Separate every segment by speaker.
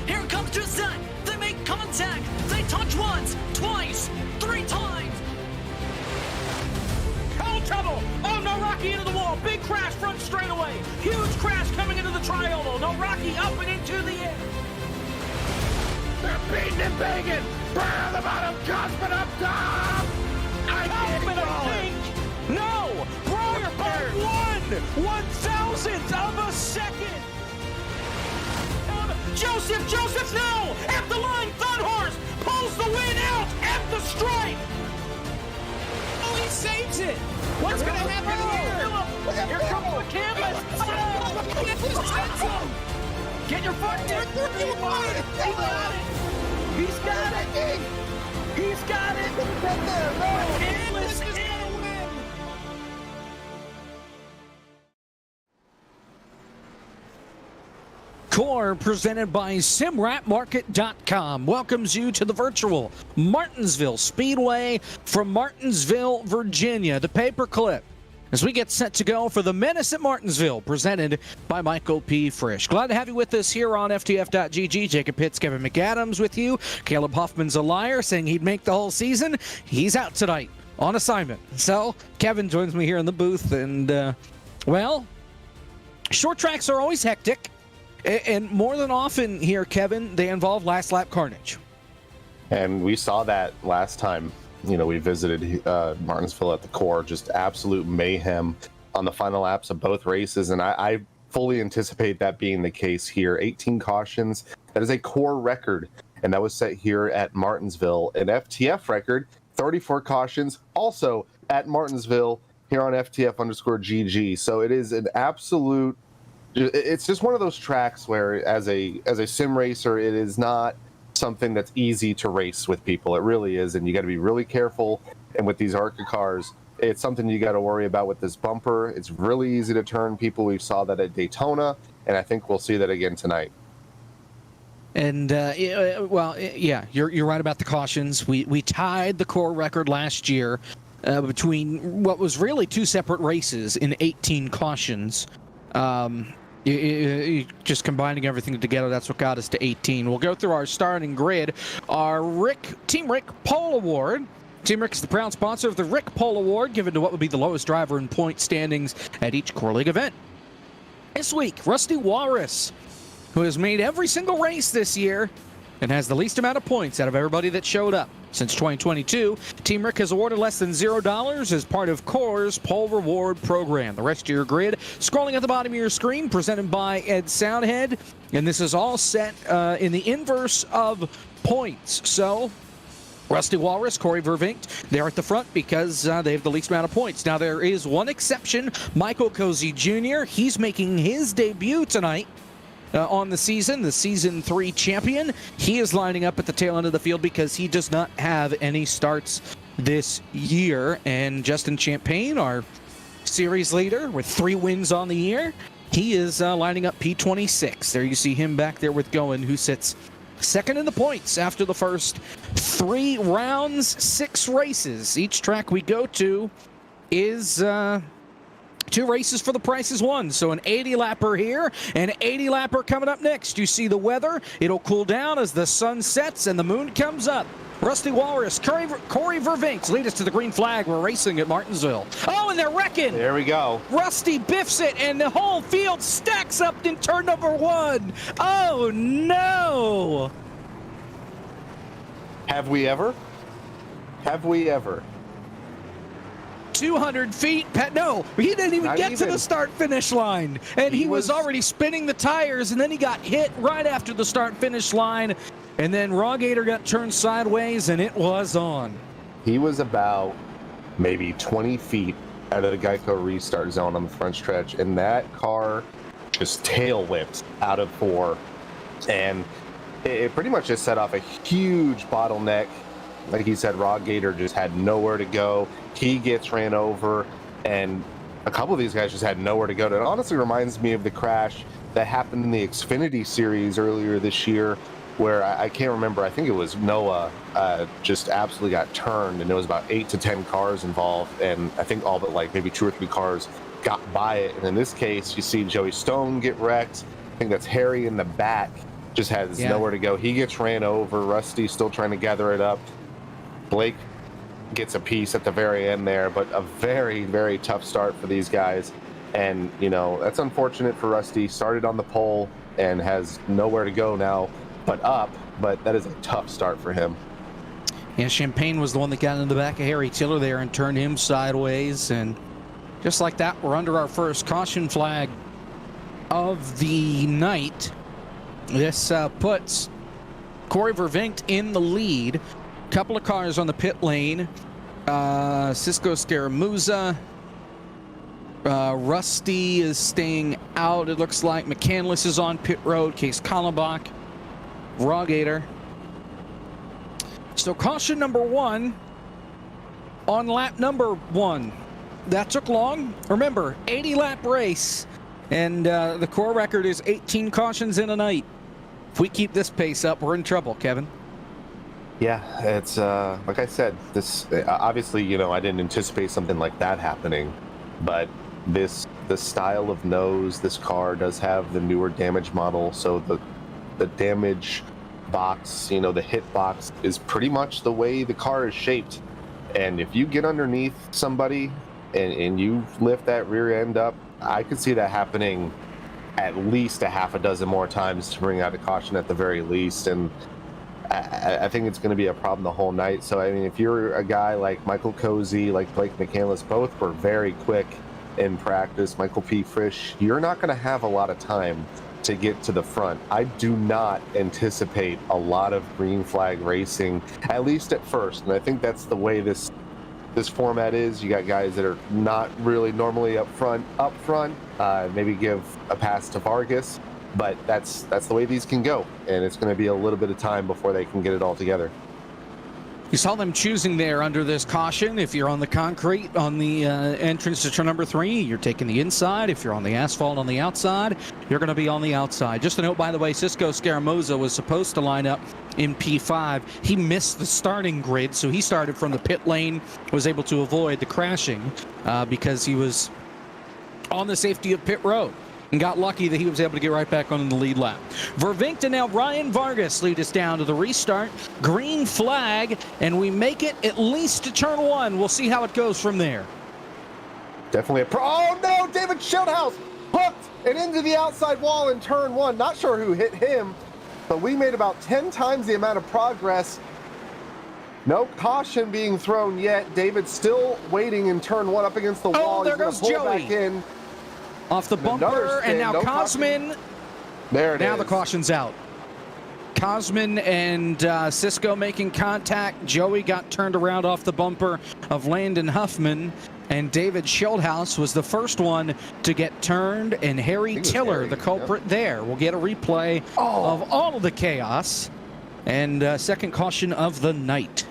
Speaker 1: Here comes Gisette. They make contact. They touch once, twice, 3 times.
Speaker 2: Oh, trouble! Oh, no, Rocky into the wall. Big crash front straightaway. Huge crash coming into the tri-oval. No, Rocky up and into the air. They're beating and banging. Burn on the bottom. Cosman up top. Cosman a pink. No! Briar by 1/1000th of a second. Joseph, no! At the line, Third Horse pulls the win out at the stripe. Oh, he saves it. What's going to happen here? Here comes the canvas. Oh, get your foot in. He got it. He's got it. He's got it. Canvas is going to win.
Speaker 3: Core, presented by SimRapMarket.com, welcomes you to the virtual Martinsville Speedway from Martinsville, Virginia. The paperclip as we get set to go for the Menace at Martinsville, presented by Michael P. Frisch. Glad to have you with us here on FTF.GG. Jacob Pitts, Kevin McAdams with you. Caleb Huffman's a liar, saying he'd make the whole season. He's out tonight on assignment. So Kevin joins me here in the booth, and, well, short tracks are always hectic. And more than often here, Kevin, they involve last lap carnage.
Speaker 4: And we saw that last time, we visited Martinsville at the Core, just absolute mayhem on the final laps of both races. And I fully anticipate that being the case here. 18 cautions, that is a Core record. And that was set here at Martinsville. An FTF record, 34 cautions, also at Martinsville here on FTF_GG. So it is an absolute... It's just one of those tracks where, as a sim racer, it is not something that's easy to race with people. It really is, and you got to be really careful. And with these ARCA cars, it's something you got to worry about with this bumper. It's really easy to turn people. We saw that at Daytona, and I think we'll see that again tonight.
Speaker 3: And yeah, you're right about the cautions. We tied the Core record last year between what was really 2 separate races in 18 cautions. Just combining everything together, that's what got us to 18. We'll go through our starting grid. Our Team Rick Pole Award. Team Rick is the proud sponsor of the Rick Pole Award, given to what would be the lowest driver in point standings at each Core League event. This week, Rusty Walrus, who has made every single race this year and has the least amount of points out of everybody that showed up. Since 2022, Team Rick has awarded less than $0 as part of Core's Pole Reward program. The rest of your grid, scrolling at the bottom of your screen, presented by Ed Soundhead. And this is all set in the inverse of points. So, Rusty Walrus, Corey Vervinkt, they're at the front because they have the least amount of points. Now, there is one exception, Michael Cozy Jr. He's making his debut tonight. On the Season 3 champion. He is lining up at the tail end of the field because he does not have any starts this year. And Justin Champagne, our series leader with 3 wins on the year, he is lining up P26. There you see him back there with Goen, who sits second in the points after the first 3 rounds, 6 races. Each track we go to is... 2 races for the price is 1. So an 80-lapper here, an 80-lapper coming up next. You see the weather. It'll cool down as the sun sets and the moon comes up. Rusty Walrus, Corey Vervinks lead us to the green flag. We're racing at Martinsville. Oh, and they're wrecking.
Speaker 4: There we go.
Speaker 3: Rusty biffs it, and the whole field stacks up in turn number 1. Oh, no.
Speaker 4: Have we ever? Have we ever?
Speaker 3: 200 feet. No, he didn't even get to the start-finish line. And he was already spinning the tires, and then he got hit right after the start-finish line. And then Raw Gator got turned sideways, and it was on.
Speaker 4: He was about maybe 20 feet out of the Geico restart zone on the front stretch, and that car just tail whipped out of 4. And it pretty much just set off a huge bottleneck. Like he said, Raw Gator just had nowhere to go. He gets ran over, and a couple of these guys just had nowhere to go. It honestly reminds me of the crash that happened in the Xfinity Series earlier this year, where I can't remember. I think it was Noah just absolutely got turned, and there was about 8 to 10 cars involved, and I think all but like maybe 2 or 3 cars got by it. And in this case, you see Joey Stone get wrecked. I think that's Harry in the back. just has nowhere to go. He gets ran over. Rusty still trying to gather it up. Blake gets a piece at the very end there, but a very, very tough start for these guys. And, you know, that's unfortunate for Rusty. Started on the pole and has nowhere to go now but up, but that is a tough start for him.
Speaker 3: Yeah, Champagne was the one that got in the back of Harry Tiller there and turned him sideways. And just like that, we're under our first caution flag of the night. This puts Corey Vervinkt in the lead. Couple of cars on the pit lane. Cisco Scaramuza. Rusty is staying out. It looks like McCandless is on pit road. Case Kallenbach. Rogator. So caution number 1 on lap number 1. That took long. Remember, 80-lap race. And the core record is 18 cautions in a night. If we keep this pace up, we're in trouble, Kevin.
Speaker 4: Yeah, it's like I said, this obviously, you know, I didn't anticipate something like that happening, but the style of nose, this car does have the newer damage model, so the damage box, you know, the hit box is pretty much the way the car is shaped. And if you get underneath somebody and you lift that rear end up, I could see that happening at least a half a dozen more times to bring out a caution at the very least. And I think it's going to be a problem the whole night. So, I mean, if you're a guy like Michael Cozy, like Blake McCandless, both were very quick in practice, Michael P. Frisch, you're not going to have a lot of time to get to the front. I do not anticipate a lot of green flag racing, at least at first. And I think that's the way this format is. You got guys that are not really normally up front, maybe give a pass to Vargas, but that's the way these can go, and it's going to be a little bit of time before they can get it all together.
Speaker 3: You saw them choosing there under this caution. If you're on the concrete on the entrance to turn number 3, you're taking the inside. If you're on the asphalt on the outside, you're going to be on the outside. Just a note, by the way, Cisco Scaramuza was supposed to line up in P5. He missed the starting grid, so he started from the pit lane, was able to avoid the crashing because he was on the safety of pit road, and got lucky that he was able to get right back on the lead lap. Vervinkt and now Ryan Vargas lead us down to the restart. Green flag, and we make it at least to turn 1. We'll see how it goes from there.
Speaker 4: Definitely oh no, David Schildhouse hooked and into the outside wall in turn 1. Not sure who hit him, but we made about 10 times the amount of progress. No caution being thrown yet. David still waiting in turn 1 up against the wall.
Speaker 3: There goes Joey.
Speaker 4: Back in.
Speaker 3: Off the bumper, and now Cosman.
Speaker 4: There it is.
Speaker 3: Now the caution's out. Cosman and Cisco making contact. Joey got turned around off the bumper of Landon Huffman, and David Schildhouse was the first one to get turned, and Harry Tiller, the culprit there. We'll get a replay of all of the chaos, and second caution of the night.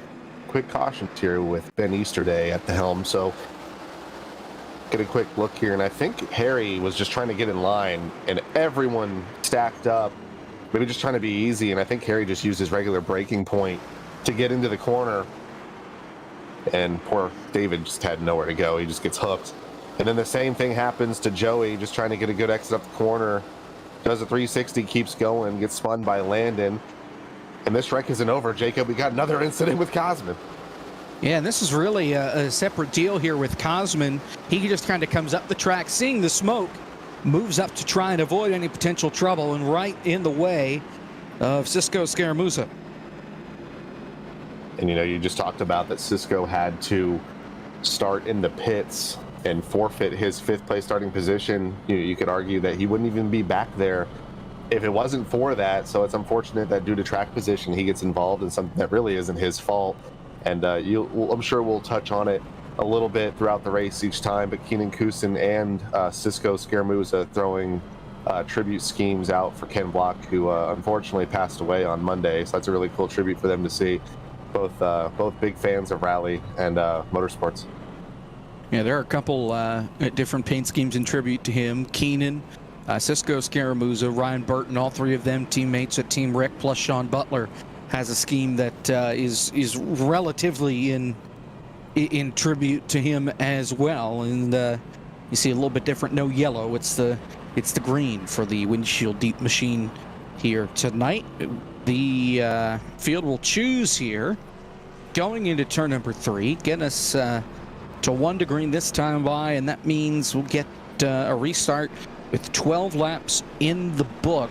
Speaker 4: Quick caution here with Ben Easterday at the helm, so get a quick look here, and I think Harry was just trying to get in line, and everyone stacked up, maybe just trying to be easy, and I think Harry just used his regular braking point to get into the corner, and poor David just had nowhere to go. He just gets hooked. And then the same thing happens to Joey, just trying to get a good exit up the corner, does a 360, keeps going, gets spun by Landon, and this wreck isn't over, Jacob. We got another incident with Cosman.
Speaker 3: Yeah, and this is really a separate deal here with Cosman. He just kind of comes up the track, seeing the smoke, moves up to try and avoid any potential trouble, and right in the way of Cisco Scaramuza.
Speaker 4: And, you know, you just talked about that Cisco had to start in the pits and forfeit his 5th place starting position. You could argue that he wouldn't even be back there if it wasn't for that. So it's unfortunate that due to track position, he gets involved in something that really isn't his fault. And I'm sure we'll touch on it a little bit throughout the race each time, but Keenan Kusin and Cisco Scaramuza throwing tribute schemes out for Ken Block, who unfortunately passed away on Monday. So that's a really cool tribute for them to see. Both big fans of rally and motorsports.
Speaker 3: Yeah, there are a couple different paint schemes in tribute to him. Keenan, Cisco Scaramuza, Ryan Burton, all 3 of them teammates at Team Rick, plus Sean Butler has a scheme that is relatively in tribute to him as well. And you see a little bit different, no yellow. It's the green for the windshield deep machine here tonight. The field will choose here going into turn number 3, get us to 1 to green this time by, and that means we'll get a restart with 12 laps in the book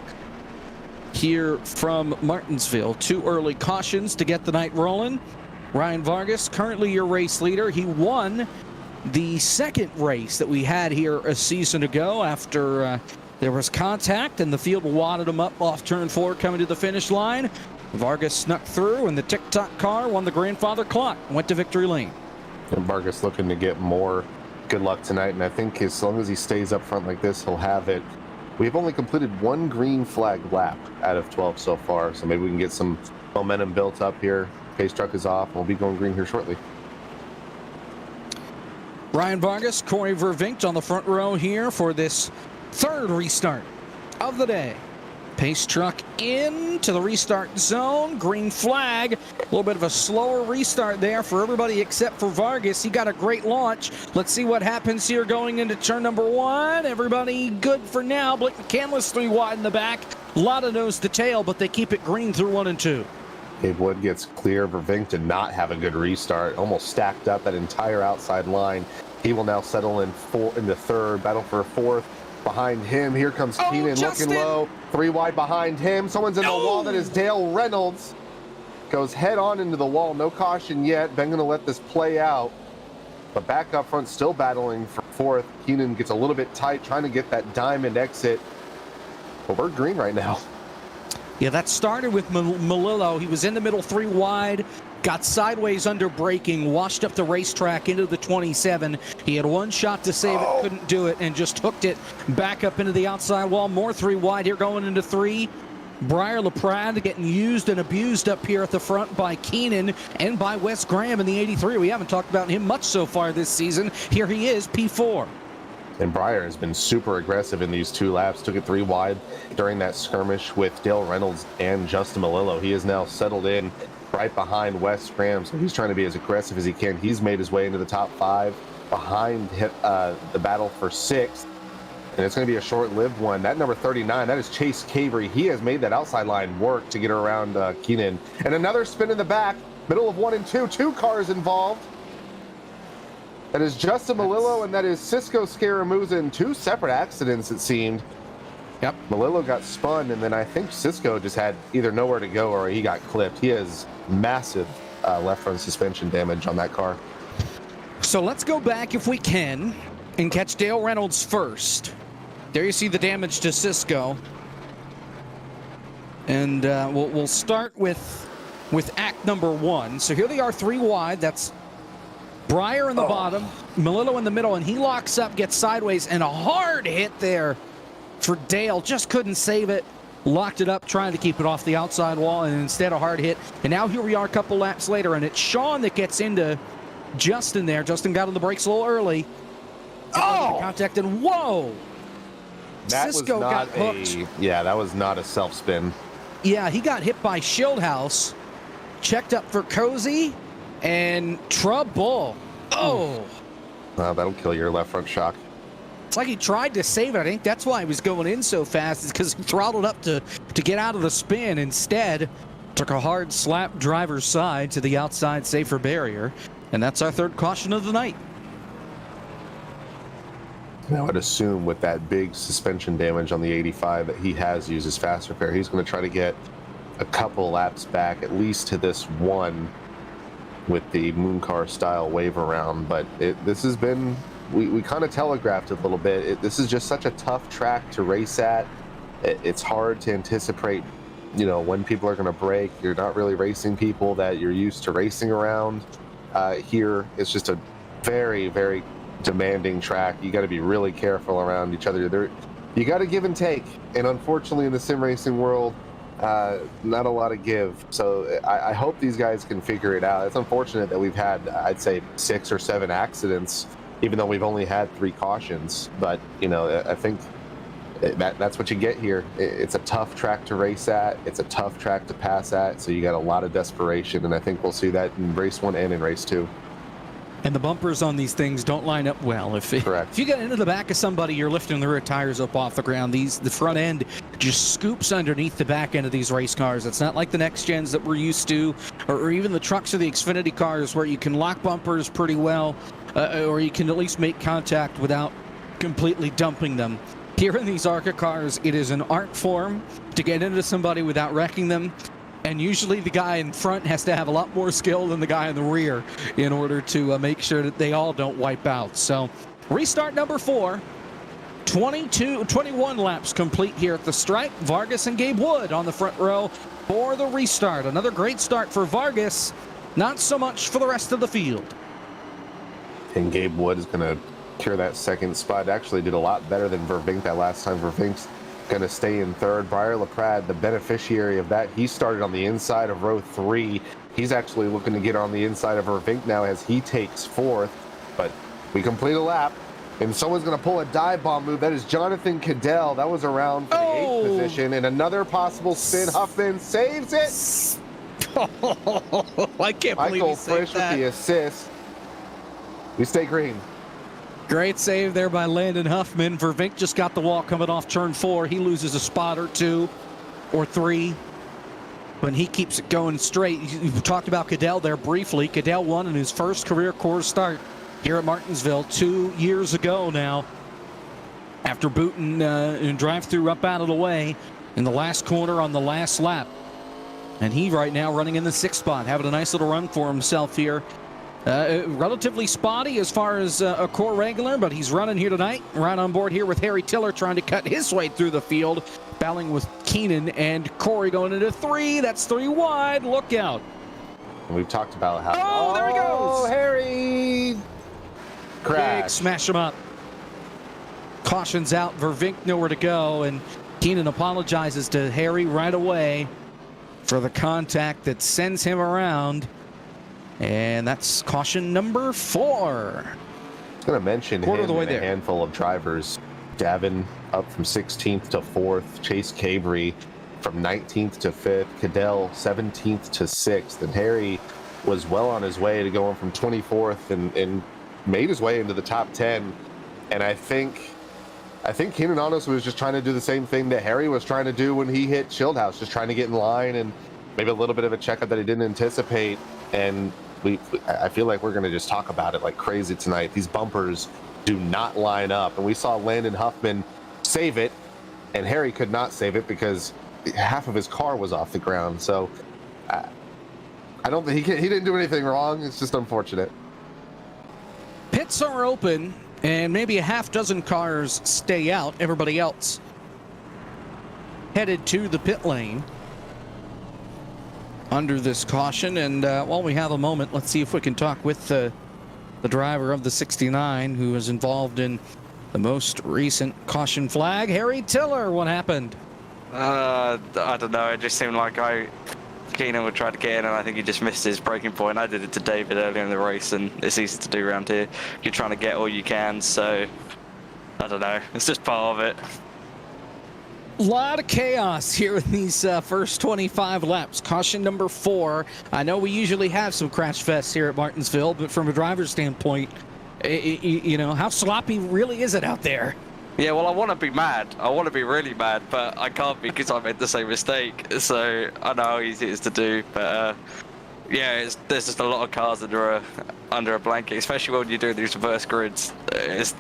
Speaker 3: here from Martinsville. 2 early cautions to get the night rolling. Ryan Vargas, currently your race leader. He won the second race that we had here a season ago after there was contact and the field wadded him up off turn 4 coming to the finish line. Vargas snuck through and the tick-tock car won the grandfather clock, went to victory lane.
Speaker 4: And Vargas looking to get more good luck tonight, and I think as long as he stays up front like this, he'll have it. We've only completed 1 green flag lap out of 12 so far, so maybe we can get some momentum built up here. Pace truck is off, and we'll be going green here shortly.
Speaker 3: Ryan Vargas, Corey Vervinkt on the front row here for this 3rd restart of the day. Pace truck into the restart zone. Green flag. A little bit of a slower restart there for everybody except for Vargas. He got a great launch. Let's see what happens here going into turn number 1. Everybody good for now. Blake McCandless 3 wide in the back. A lot of nose to tail, but they keep it green through 1 and 2.
Speaker 4: Dave Wood gets clear. Vervinkt did not have a good restart. Almost stacked up that entire outside line. He will now settle in into 3rd. Battle for 4th. Behind him, here comes Keenan looking low. 3 wide behind him. Someone's in the wall. That is Dale Reynolds. Goes head on into the wall. No caution yet. Ben going to let this play out. But back up front, still battling for 4th. Keenan gets a little bit tight, trying to get that diamond exit. But we're green right now.
Speaker 3: Yeah, that started with Melillo. He was in the middle 3 wide. Got sideways under braking, washed up the racetrack into the 27. He had 1 shot to save it, couldn't do it, and just hooked it back up into the outside wall. More 3 wide here going into 3. Briar LaPrade getting used and abused up here at the front by Keenan and by Wes Graham in the 83. We haven't talked about him much so far this season. Here he is, P4.
Speaker 4: And Briar has been super aggressive in these 2 laps. Took it 3 wide during that skirmish with Dale Reynolds and Justin Melillo. He is now settled in right behind Wes Graham, so he's trying to be as aggressive as he can. He's made his way into the top 5 behind the battle for 6th, and it's going to be a short-lived one. That number 39, that is Chase Cavery. He has made that outside line work to get around Keenan. And another spin in the back, middle of 1 and 2, 2 cars involved. That is Justin Melillo, and that is Cisco Scaramuza in 2 separate accidents, it seemed.
Speaker 3: Yep.
Speaker 4: Melillo got spun, and then I think Cisco just had either nowhere to go or he got clipped. He has massive left front suspension damage on that car.
Speaker 3: So let's go back, if we can, and catch Dale Reynolds first. There you see the damage to Cisco. And we'll start with act number 1. So here they are 3 wide. That's Briar in the bottom, Melillo in the middle, and he locks up, gets sideways, and a hard hit there for Dale. Just couldn't save it. Locked it up, trying to keep it off the outside wall, and instead a hard hit. And now here we are a couple laps later, and it's Sean that gets into Justin there. Justin got on the brakes a little early. Contact, and whoa! Cisco got hooked.
Speaker 4: That was not a self-spin.
Speaker 3: Yeah, he got hit by Schildhouse. Checked up for Cozy, and trouble.
Speaker 4: That'll kill your left front shock.
Speaker 3: It's like he tried to save it. I think that's why he was going in so fast, is because he throttled up to get out of the spin. Instead, took a hard slap driver's side to the outside safer barrier. And that's our 3rd caution of the night.
Speaker 4: I would assume with that big suspension damage on the 85 that he has used his fast repair, he's going to try to get a couple laps back, at least to this 1 with the moon car style wave around. But this has been... We kind of telegraphed it a little bit. This is just such a tough track to race at. It's hard to anticipate, when people are going to break. You're not really racing people that you're used to racing around. Here, it's just a very, very demanding track. You got to be really careful around each other. You got to give and take. And unfortunately, in the sim racing world, not a lot of give. So I hope these guys can figure it out. It's unfortunate that we've had, I'd say, 6 or 7 accidents, even though we've only had 3 cautions. But, I think that's what you get here. It's a tough track to race at. It's a tough track to pass at. So you got a lot of desperation. And I think we'll see that in race 1 and in race 2.
Speaker 3: And the bumpers on these things don't line up well.
Speaker 4: Correct.
Speaker 3: If you get into the back of somebody, you're lifting the rear tires up off the ground. The front end just scoops underneath the back end of these race cars. It's not like the next gens that we're used to, or even the trucks or the Xfinity cars where you can lock bumpers pretty well, or you can at least make contact without completely dumping them. Here in these ARCA cars, it is an art form to get into somebody without wrecking them. And usually the guy in front has to have a lot more skill than the guy in the rear in order to make sure that they all don't wipe out. So restart number 4. 21 laps complete here at the stripe. Vargas and Gabe Wood on the front row for the restart. Another great start for Vargas. Not so much for the rest of the field.
Speaker 4: And Gabe Wood is going to cure that second spot. Actually did a lot better than Vervink that last time. Vervink's going to stay in third. Briar LaPrade, the beneficiary of that, he started on the inside of row 3. He's actually looking to get on the inside of Vervink now as he takes 4th. But we complete a lap, and someone's going to pull a dive bomb move. That is Jonathan Cadell. That was around for the 8th position, and another possible spin. Huffman saves it.
Speaker 3: I can't believe
Speaker 4: Michael
Speaker 3: he saved
Speaker 4: Frisch
Speaker 3: that.
Speaker 4: with the assist. We stay green.
Speaker 3: Great save there by Landon Huffman. Vervink just got the wall coming off turn 4. He loses a spot or 2 or 3. When he keeps it going straight. You talked about Cadell there briefly. Cadell won in his first career Coors start here at Martinsville 2 years ago now. After booting and drive-through up out of the way in the last corner on the last lap. And he right now running in the 6th spot, having a nice little run for himself here. Relatively spotty as far as a core regular, but he's running here tonight. Right on board here with Harry Tiller trying to cut his way through the field. Battling with Keenan and Corey going into 3. That's 3 wide. Look out.
Speaker 4: We've talked about how...
Speaker 3: Oh, there he goes.
Speaker 4: Oh, Harry! Crash.
Speaker 3: Big smash him up. Caution's out. Vervink nowhere to go. And Keenan apologizes to Harry right away for the contact that sends him around. And that's caution number 4.
Speaker 4: I was going to mention
Speaker 3: Quarter
Speaker 4: him
Speaker 3: of the way
Speaker 4: and a
Speaker 3: there.
Speaker 4: handful of drivers. Davin up from 16th to 4th. Chase Cabry from 19th to 5th. Cadell 17th to 6th. And Harry was well on his way to going from 24th and made his way into the top 10. And I think Keenan honestly was just trying to do the same thing that Harry was trying to do when he hit Schildhouse, just trying to get in line and maybe a little bit of a checkup that he didn't anticipate. And I feel like we're going to just talk about it like crazy tonight. These bumpers do not line up. And we saw Landon Huffman save it, and Harry could not save it because half of his car was off the ground. So I don't think he didn't do anything wrong. It's just unfortunate.
Speaker 3: Pits are open, and maybe a half dozen cars stay out. Everybody else headed to the pit lane under this caution. And while we have a moment, let's see if we can talk with the driver of the 69 who was involved in the most recent caution flag. Harry Tiller, what happened?
Speaker 5: I don't know. It just seemed like Keenan would try to get in, and I think he just missed his breaking point. I did it to David earlier in the race, and it's easy to do around here. You're trying to get all you can, so I don't know. It's just part of it.
Speaker 3: A lot of chaos here in these first 25 laps. Caution number 4. I know we usually have some crash fests here at Martinsville, but from a driver's standpoint, you know, how sloppy really is it out there?
Speaker 5: Yeah, well, I want to be mad. I want to be really mad, but I can't because I made the same mistake. So I know how easy it is to do, but yeah, there's just a lot of cars under a blanket, especially when you're doing these reverse grids. It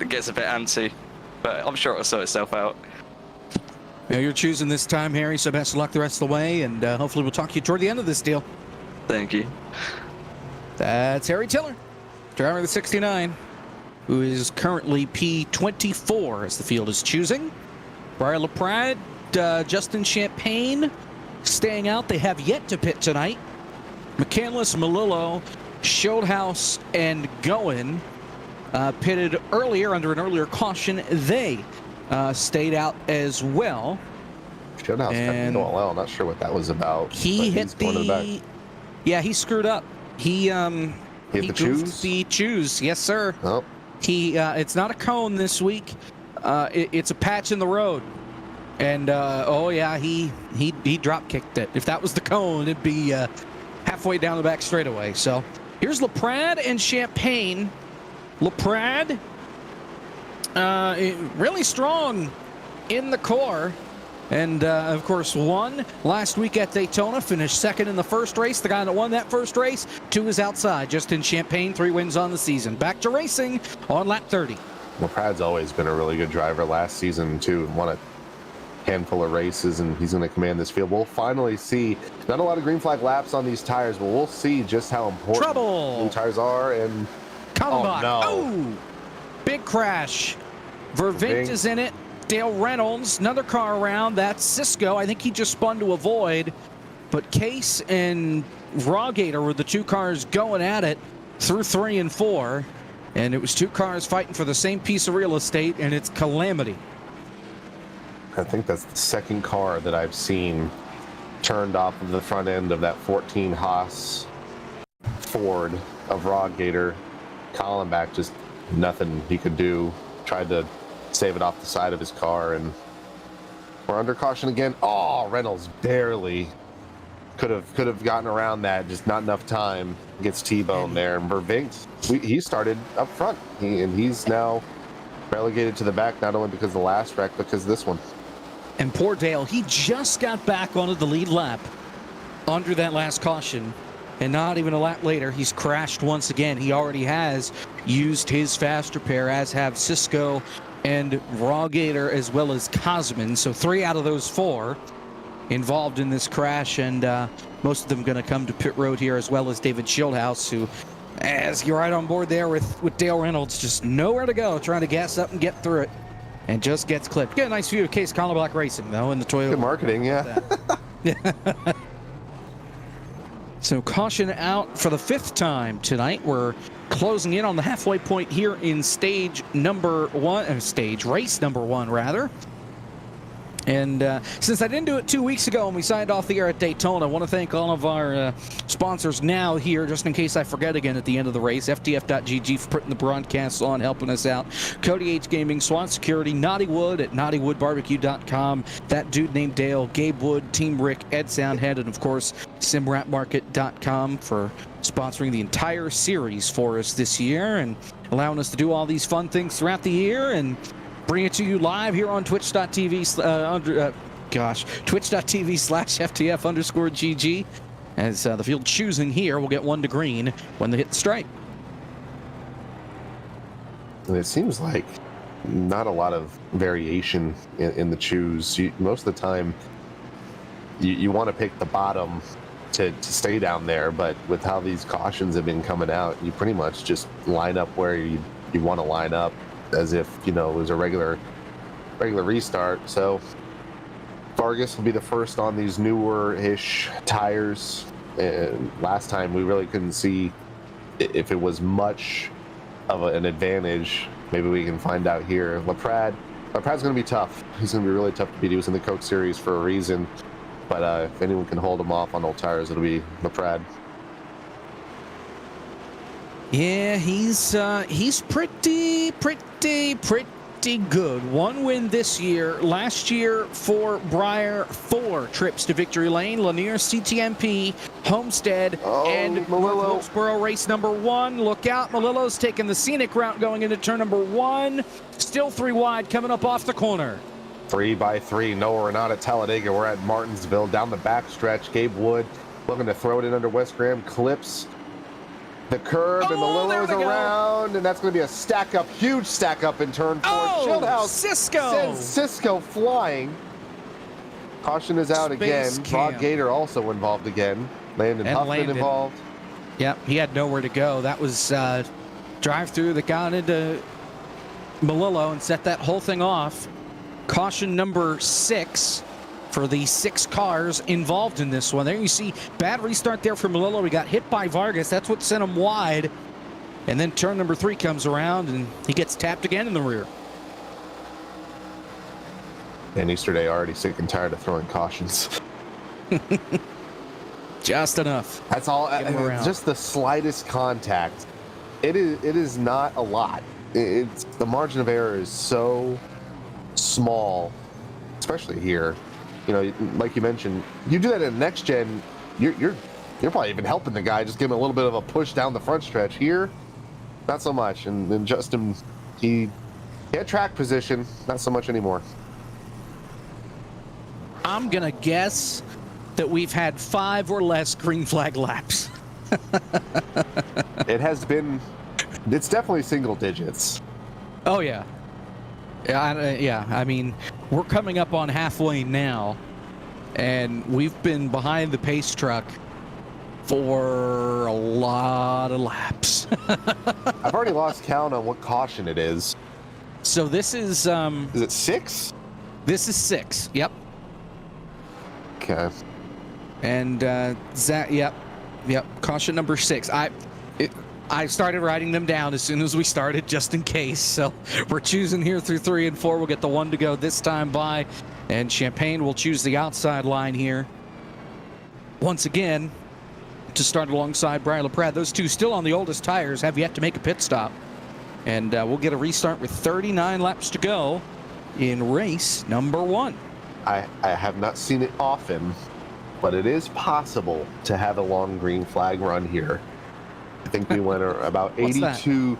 Speaker 5: gets a bit antsy, but I'm sure it'll sort itself out.
Speaker 3: Now you're choosing this time, Harry, so best of luck the rest of the way, and hopefully we'll talk to you toward the end of this deal.
Speaker 5: Thank you.
Speaker 3: That's Harry Tiller, driver of the 69, who is currently P24 as the field is choosing. Briar LaPrade, Justin Champagne staying out. They have yet to pit tonight. McCandless, Melillo, Schildhouse, and Goen pitted earlier under an earlier caution. They stayed out as well.
Speaker 4: Schildhouse kept going well. Not sure what that was about.
Speaker 3: He hit the... Yeah, he screwed up. He
Speaker 4: hit the choose?
Speaker 3: The choose. Yes, sir.
Speaker 4: Oh.
Speaker 3: It's not a cone this week. It's a patch in the road. And oh yeah, he drop kicked it. If that was the cone, it'd be halfway down the back straightaway. So Here's LaPrade and Champagne. LaPrade, really strong in the core. And, of course, won last week at Daytona, finished second in the first race. The guy that won that first race, 2 is outside. Justin Champagne, 3 wins on the season. Back to racing on lap 30.
Speaker 4: Well, Prad's always been a really good driver last season, too. Won a handful of races, and he's going to command this field. We'll finally see, not a lot of green flag laps on these tires, but we'll see just how important
Speaker 3: Trouble.
Speaker 4: new tires are. And
Speaker 3: Kallenbach.
Speaker 4: Oh, no.
Speaker 3: Big crash. Vervinkt is in it. Dale Reynolds, another car around. That's Cisco. I think he just spun to avoid. But Case and Rawgator were the 2 cars going at it through 3 and 4. And it was 2 cars fighting for the same piece of real estate, and it's calamity.
Speaker 4: I think that's the second car that I've seen turned off of the front end of that 14 Haas Ford of Rawgator. Kallenbach, just nothing he could do. Tried to save it off the side of his car, and we're under caution again. Oh, Reynolds barely could have gotten around that, just not enough time. Gets T-boned there. And Vervinkt, he started up front, and he's now relegated to the back, not only because of the last wreck, but because of this one.
Speaker 3: And poor Dale, he just got back onto the lead lap under that last caution, and not even a lap later, he's crashed once again. He already has used his fast repair, as have Cisco and Rawgator, as well as Cosman. So 3 out of those 4 involved in this crash, and most of them going to come to pit road here, as well as David Schildhouse, who, as you're right on board there with Dale Reynolds, just nowhere to go, trying to gas up and get through it, and just gets clipped. Get a nice view of Case Kallenbach Racing, though, in the Toyota.
Speaker 4: Good marketing, yeah.
Speaker 3: So caution out for the 5th time tonight. We're closing in on the halfway point here in race number 1, rather. And since I didn't do it 2 weeks ago when we signed off the year at Daytona, I want to thank all of our sponsors now here, just in case I forget again at the end of the race. FTF.gg for putting the broadcasts on, helping us out. Cody H Gaming, Swan Security, Naughty Wood at naughtywoodbarbecue.com. That dude named Dale, Gabe Wood, Team Rick, Ed Soundhead, and of course, simwrapmarket.com for sponsoring the entire series for us this year and allowing us to do all these fun things throughout the year and bring it to you live here on twitch.tv/FTF_GG. As the field choosing here will get 1 to green when they hit the stripe.
Speaker 4: And it seems like not a lot of variation in the choose. Most of the time, you want to pick the bottom to stay down there, but with how these cautions have been coming out, you pretty much just line up where you want to line up, as if, it was a regular restart. So Vargas will be the first on these newer-ish tires. And last time we really couldn't see if it was much of an advantage. Maybe we can find out here. LaPrade's going to be tough. He's going to be really tough to beat. He was in the Coke Series for a reason. But if anyone can hold him off on old tires, it'll be LaPrade.
Speaker 3: Yeah, he's pretty good. 1 win this year. Last year for Breyer, 4 trips to victory lane. Lanier, CTMP, Homestead, and
Speaker 4: Melillo.
Speaker 3: Wilkesboro race number 1. Look out, Melillo's taking the scenic route going into turn number 1. Still 3 wide coming up off the corner.
Speaker 4: 3x3. No, we're not at Talladega. We're at Martinsville. Down the back stretch, Gabe Wood looking to throw it in under West Graham. Clips the curb, and Melillo's around, and that's going to be a stack up, huge stack up in turn 4. Schildhouse
Speaker 3: Cisco
Speaker 4: sends Cisco flying. Caution is out again. Rawgator also involved again. Landon Huffman involved.
Speaker 3: Yep, he had nowhere to go. That was drive through that got into Melillo and set that whole thing off. Caution number 6 for the 6 cars involved in this one. There you see, bad restart there for Melillo. We got hit by Vargas. That's what sent him wide. And then turn number 3 comes around, and he gets tapped again in the rear.
Speaker 4: And Easterday already sick and tired of throwing cautions.
Speaker 3: Just enough.
Speaker 4: That's all. Just the slightest contact. It is not a lot. It's the margin of error is so small, especially here. Like you mentioned, you do that in next gen, you're You're probably even helping the guy, just give him a little bit of a push down the front stretch. Here, not so much. And then Justin, he had track position, not so much anymore.
Speaker 3: I'm going to guess that we've had 5 or less green flag laps.
Speaker 4: It's definitely single digits.
Speaker 3: Oh, yeah. Yeah, I mean, we're coming up on halfway now, and we've been behind the pace truck for a lot of laps.
Speaker 4: I've already lost count on what caution it is.
Speaker 3: So this is...
Speaker 4: Is it 6?
Speaker 3: This is 6, yep.
Speaker 4: Okay.
Speaker 3: And Zach, yep, caution number 6. I started writing them down as soon as we started, just in case. So we're choosing here through 3 and 4. We'll get the 1 to go this time by, and Champagne will choose the outside line here. Once again, to start alongside Brian LaPrade. Those two still on the oldest tires, have yet to make a pit stop. And we'll get a restart with 39 laps to go in race number 1.
Speaker 4: I have not seen it often, but it is possible to have a long green flag run here. I think we went about 82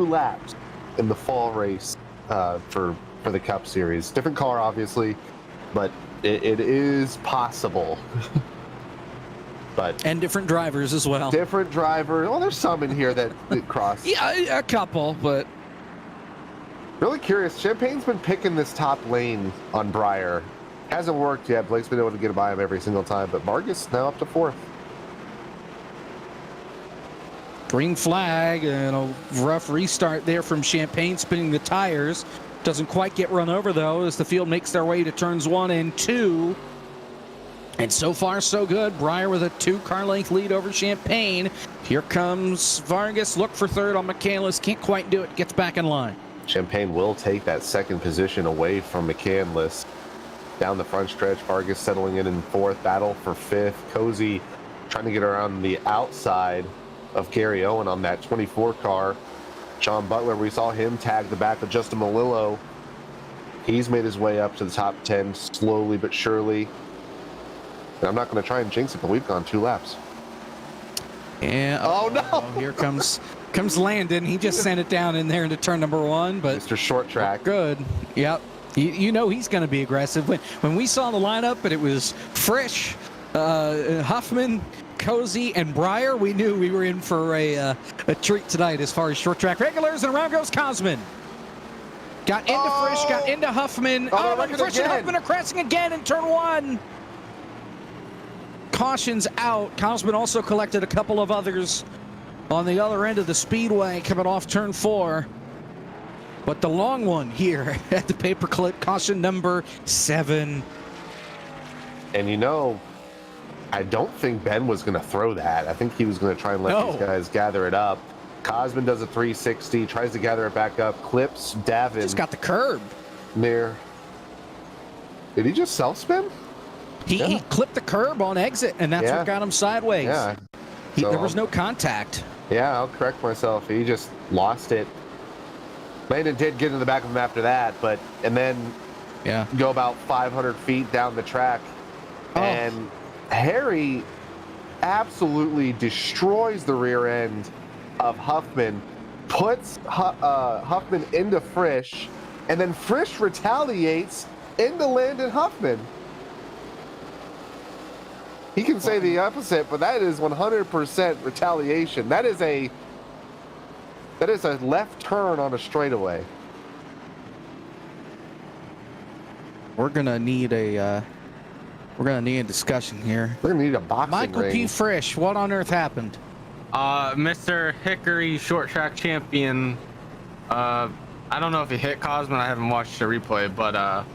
Speaker 4: laps in the fall race for the Cup Series. Different car, obviously, but it is possible.
Speaker 3: And different drivers as well.
Speaker 4: Different drivers. Well, there's some in here that cross.
Speaker 3: Yeah, a couple, but...
Speaker 4: Really curious. Champagne's been picking this top lane on Breyer. Hasn't worked yet. Blake's been able to get by him every single time, but Vargas now up to 4th.
Speaker 3: Green flag and a rough restart there from Champagne, spinning the tires. Doesn't quite get run over, though, as the field makes their way to turns 1 and 2. And so far, so good. Breyer with a 2-car length lead over Champagne. Here comes Vargas. Look for 3rd on McCandless. Can't quite do it. Gets back in line.
Speaker 4: Champagne will take that 2nd position away from McCandless. Down the front stretch, Vargas settling in 4th. Battle for 5th. Cozy trying to get around the outside of Gary Owen on that 24 car. John Butler, we saw him tag the back of Justin Malillo. He's made his way up to the top 10 slowly but surely. And I'm not going to try and jinx it, but we've gone 2 laps.
Speaker 3: Yeah.
Speaker 4: Oh, no.
Speaker 3: Here comes Landon. He just sent it down in there into turn number 1, but
Speaker 4: Mr. Short Track.
Speaker 3: Good. Yep. You know he's going to be aggressive. When we saw the lineup, but it was Frisch, Huffman, Cozy, and Breyer, we knew we were in for a treat tonight as far as short track regulars. And around goes Cosman. Got into Frisch, got into Huffman. And Frisch and Huffman are crashing again in turn 1. Caution's out. Cosman also collected a couple of others on the other end of the speedway coming off turn 4. But the long one here at the paperclip, caution number 7.
Speaker 4: And you know, I don't think Ben was going to throw that. I think he was going to try and let these guys gather it up. Cosman does a 360, tries to gather it back up, clips Davin.
Speaker 3: Just got the curb.
Speaker 4: Near. Did he just self-spin?
Speaker 3: He clipped the curb on exit, and that's what got him sideways.
Speaker 4: Yeah.
Speaker 3: There was no contact.
Speaker 4: Yeah, I'll correct myself. He just lost it. Landon did get in the back of him after that, and then go about 500 feet down the track. And Harry absolutely destroys the rear end of Huffman, puts Huffman into Frisch, and then Frisch retaliates into Landon Huffman. He can say the opposite, but that is 100% retaliation. That is a left turn on a straightaway.
Speaker 3: We're gonna need a discussion here.
Speaker 4: We're gonna need a boxing
Speaker 3: Michael
Speaker 4: ring.
Speaker 3: P. Frisch, what on earth happened?
Speaker 6: Mr. Hickory short track champion. I don't know if he hit Cosman. I haven't watched the replay, but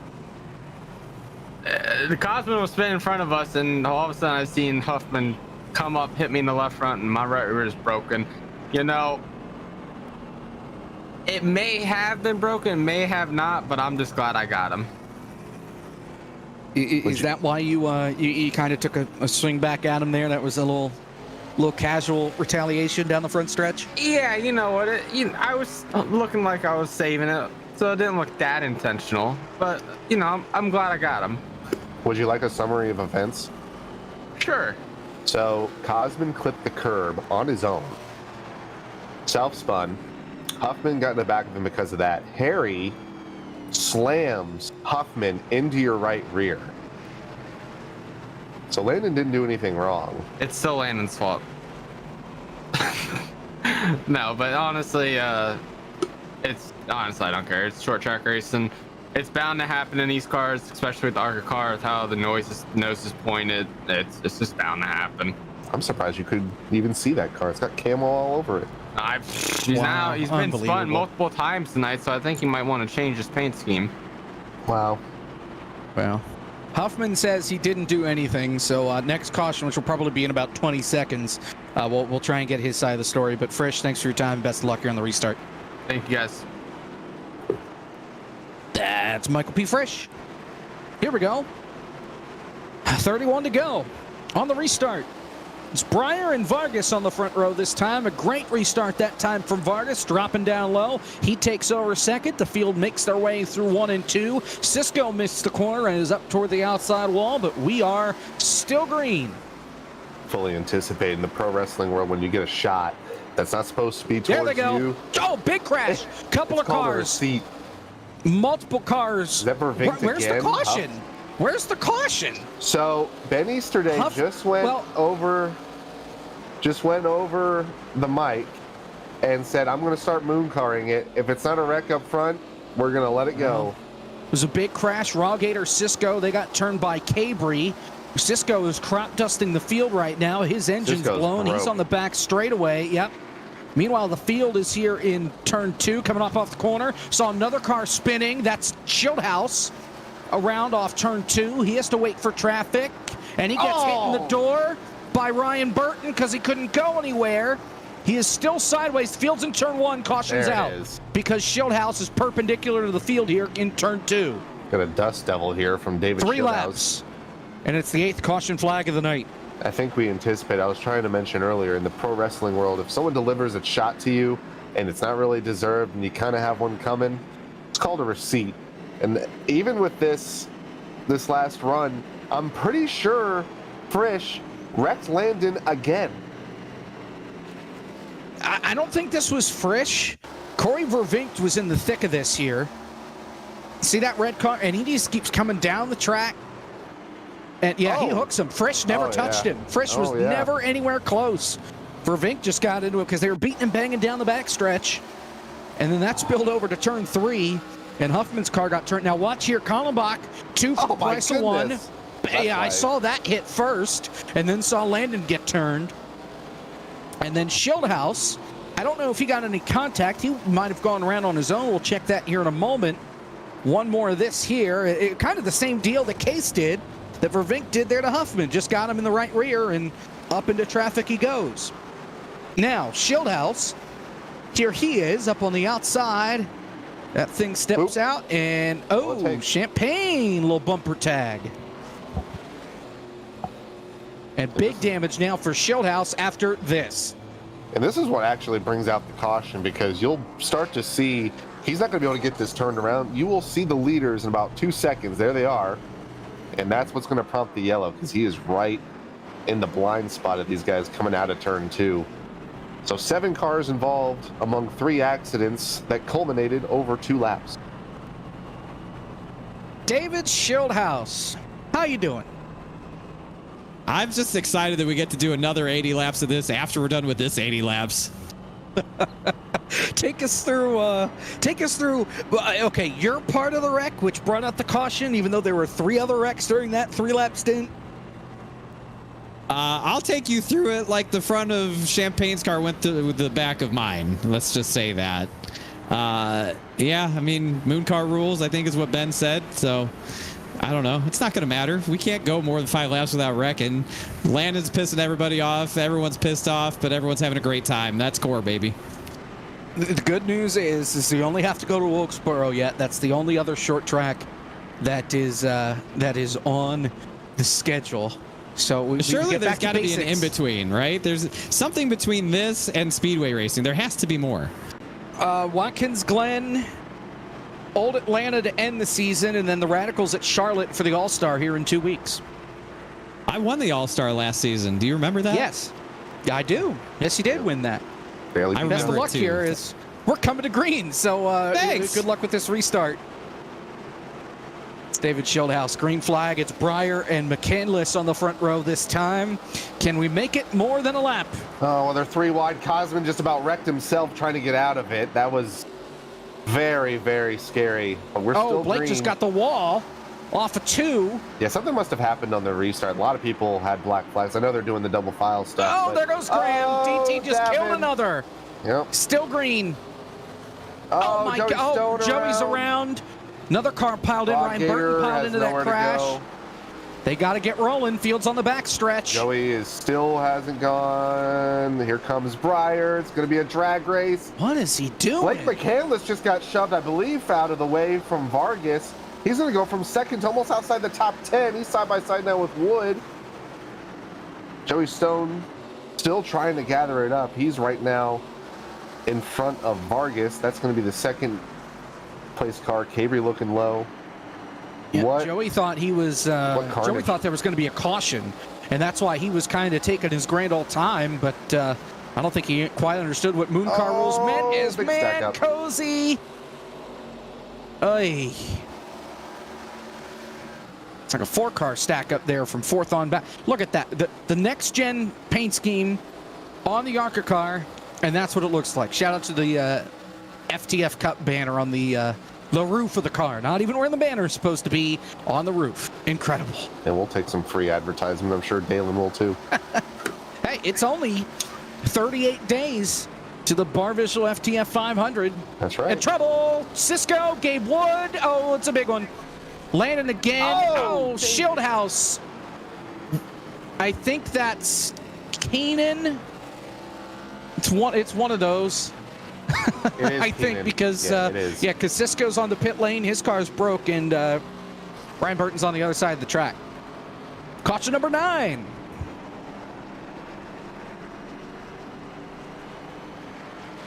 Speaker 6: the Cosman was spinning in front of us, and all of a sudden I seen Huffman come up, hit me in the left front, and my right rear is broken. You know, it may have been broken, may have not, but I'm just glad I got him.
Speaker 3: Is that why you kind of took a swing back at him there? That was a little casual retaliation down the front stretch?
Speaker 6: Yeah, you know what? I was looking like I was saving it, so it didn't look that intentional. But, you know, I'm glad I got him.
Speaker 4: Would you like a summary of events?
Speaker 6: Sure.
Speaker 4: So Cosman clipped the curb on his own. Self-spun. Huffman got in the back of him because of that. Harry slams Huffman into your right rear. So Landon didn't do anything wrong.
Speaker 6: It's still Landon's fault. No, but honestly, I don't care. It's short track racing. It's bound to happen in these cars, especially with the ARCA car, with how the nose is pointed. It's just bound to happen.
Speaker 4: I'm surprised you could even see that car. It's got camo all over it.
Speaker 6: He's been spun multiple times tonight, so I think he might want to change his paint scheme.
Speaker 4: Wow.
Speaker 3: Well, Huffman says he didn't do anything, so next caution, which will probably be in about 20 seconds, we'll try and get his side of the story. But Frisch, thanks for your time. Best of luck here on the restart.
Speaker 6: Thank you, guys.
Speaker 3: That's Michael P. Frisch. Here we go. 31 to go on the restart. It's Breyer and Vargas on the front row this time. A great restart that time from Vargas, dropping down low. He takes over second. The field makes their way through 1 and 2. Cisco missed the corner and is up toward the outside wall, but we are still green.
Speaker 4: Fully anticipating the pro wrestling world when you get a shot that's not supposed to be towards you.
Speaker 3: There they go. Oh, big crash. Couple of cars. Multiple cars.
Speaker 4: Is that Vervinkt
Speaker 3: Where's
Speaker 4: again?
Speaker 3: the caution? Where's the caution?
Speaker 4: So Ben Easterday just went over the mic and said, "I'm going to start moon carring it. If it's not a wreck up front, we're going to let it go."
Speaker 3: It was a big crash. Rawgator, Cisco, they got turned by Cabri. Cisco is crop dusting the field right now. His engine's blown. He's on the back straightaway. Yep. Meanwhile, the field is here in turn 2, coming off the corner. Saw another car spinning. That's Schildhouse around off turn 2. He has to wait for traffic, and he gets hit in the door by Ryan Burton because he couldn't go anywhere. He is still sideways. Field's in turn 1. Caution's out because Schildhouse is perpendicular to the field here in turn 2.
Speaker 4: Got a dust devil here from David Schildhouse.
Speaker 3: 3 laps, and it's the 8th caution flag of the night.
Speaker 4: I think we anticipate, I was trying to mention earlier, in the pro wrestling world, if someone delivers a shot to you and it's not really deserved and you kind of have one coming, it's called a receipt. And even with this last run, I'm pretty sure Frisch wrecked Landon again.
Speaker 3: I don't think this was Frisch. Corey Vervinkt was in the thick of this here. See that red car? And he just keeps coming down the track. And he hooks him. Frisch never touched him. Frisch was never anywhere close. Vervinkt just got into it because they were beating and banging down the backstretch. And then that spilled over to turn 3. And Huffman's car got turned. Now watch here. Kallenbach, 2 for the price of 1. Yeah, I saw that hit first. And then saw Landon get turned. And then Schildhouse, I don't know if he got any contact. He might have gone around on his own. We'll check that here in a moment. One more of this here. Kind of the same deal that Case did, that Vervinkt did there to Huffman. Just got him in the right rear, and up into traffic he goes. Now, Schildhouse, here he is up on the outside. That thing steps out, and Champagne, little bumper tag. And big damage now for Schildhouse after this.
Speaker 4: And this is what actually brings out the caution, because you'll start to see he's not going to be able to get this turned around. You will see the leaders in about 2 seconds. There they are. And that's what's going to prompt the yellow, because he is right in the blind spot of these guys coming out of turn 2. So 7 cars involved among 3 accidents that culminated over 2 laps.
Speaker 3: David Schildhouse, how you doing?
Speaker 7: I'm just excited that we get to do another 80 laps of this after we're done with this 80 laps.
Speaker 3: Take us through, okay, you're part of the wreck, which brought out the caution, even though there were 3 other wrecks during that 3-lap stint.
Speaker 7: I'll take you through it like the front of Champagne's car went through the back of mine. Let's just say that. Yeah, I mean, moon car rules, I think is what Ben said. So, I don't know. It's not going to matter. We can't go more than 5 laps without wrecking. Landon's pissing everybody off. Everyone's pissed off, but everyone's having a great time. That's core, baby.
Speaker 3: The good news is you only have to go to Wilkesboro yet. That's the only other short track that is on the schedule. So
Speaker 7: surely there's got to be an in-between, right? There's something between this and speedway racing. There has to be more.
Speaker 3: Watkins Glen, Old Atlanta to end the season, and then the Radicals at Charlotte for the All-Star here in 2 weeks.
Speaker 7: I won the All-Star last season. Do you remember that?
Speaker 3: Yes, I do. Yes, you did win that.
Speaker 4: Barely
Speaker 7: I
Speaker 4: beat
Speaker 3: Best of
Speaker 7: remember
Speaker 3: luck
Speaker 7: it too.
Speaker 3: here is we're coming to green, so
Speaker 7: Thanks.
Speaker 3: good luck with this restart. It's David Schildhouse. Green flag. It's Breyer and McCandless on the front row this time. Can we make it more than a lap?
Speaker 4: Oh, well, they're 3 wide. Cosman just about wrecked himself trying to get out of it. That was very, very scary. But we're still
Speaker 3: Blake
Speaker 4: green.
Speaker 3: just got the wall off of 2.
Speaker 4: Yeah, something must have happened on the restart. A lot of people had black flags. I know they're doing the double file stuff.
Speaker 3: Oh,
Speaker 4: but-
Speaker 3: there goes Graham.
Speaker 4: Oh,
Speaker 3: DT just killed
Speaker 4: Davin.
Speaker 3: another.
Speaker 4: Yep.
Speaker 3: Still green.
Speaker 4: Oh,
Speaker 3: my
Speaker 4: Joey
Speaker 3: God. Oh,
Speaker 4: Stone
Speaker 3: Joey's around. Another car piled in.
Speaker 4: Rob
Speaker 3: Ryan
Speaker 4: Gator
Speaker 3: Burton piled
Speaker 4: has
Speaker 3: into that
Speaker 4: nowhere to
Speaker 3: crash.
Speaker 4: go.
Speaker 3: They got to get rolling. Fields on the back stretch.
Speaker 4: Joey still hasn't gone. Here comes Breyer. It's going to be a drag race.
Speaker 3: What is he doing?
Speaker 4: Blake McCandless just got shoved, I believe, out of the way from Vargas. He's going to go from second to almost outside the top 10. He's side by side now with Wood. Joey Stone still trying to gather it up. He's right now in front of Vargas. That's going to be the second place car. Cabry looking low.
Speaker 3: Yeah,
Speaker 4: What?
Speaker 3: Joey thought he was. Joey
Speaker 4: carnage.
Speaker 3: thought there was going to be a caution, and that's why he was kind of taking his grand old time. But I don't think he quite understood what moon car rules meant. Is
Speaker 4: big stack
Speaker 3: man
Speaker 4: up.
Speaker 3: cozy? Ay. It's like a 4-car stack up there from 4th on back. Look at that. The next gen paint scheme on the ARCA car, and that's what it looks like. Shout out to the FTF Cup banner on the roof of the car. Not even where the banner is supposed to be, on the roof. Incredible.
Speaker 4: And we'll take some free advertisement. I'm sure Dalen will too.
Speaker 3: Hey, it's only 38 days to the Bar Visual FTF 500.
Speaker 4: That's right.
Speaker 3: In trouble. Cisco, Gabe Wood. Oh, it's a big one. Landon again. Oh, Schildhouse. I think that's Keenan. It's one of those.
Speaker 4: It is
Speaker 3: I think
Speaker 4: Keenan.
Speaker 3: because
Speaker 4: Yeah, it is.
Speaker 3: because Cisco's on the pit lane, his car's broke, and Brian Burton's on the other side of the track. Caution number 9.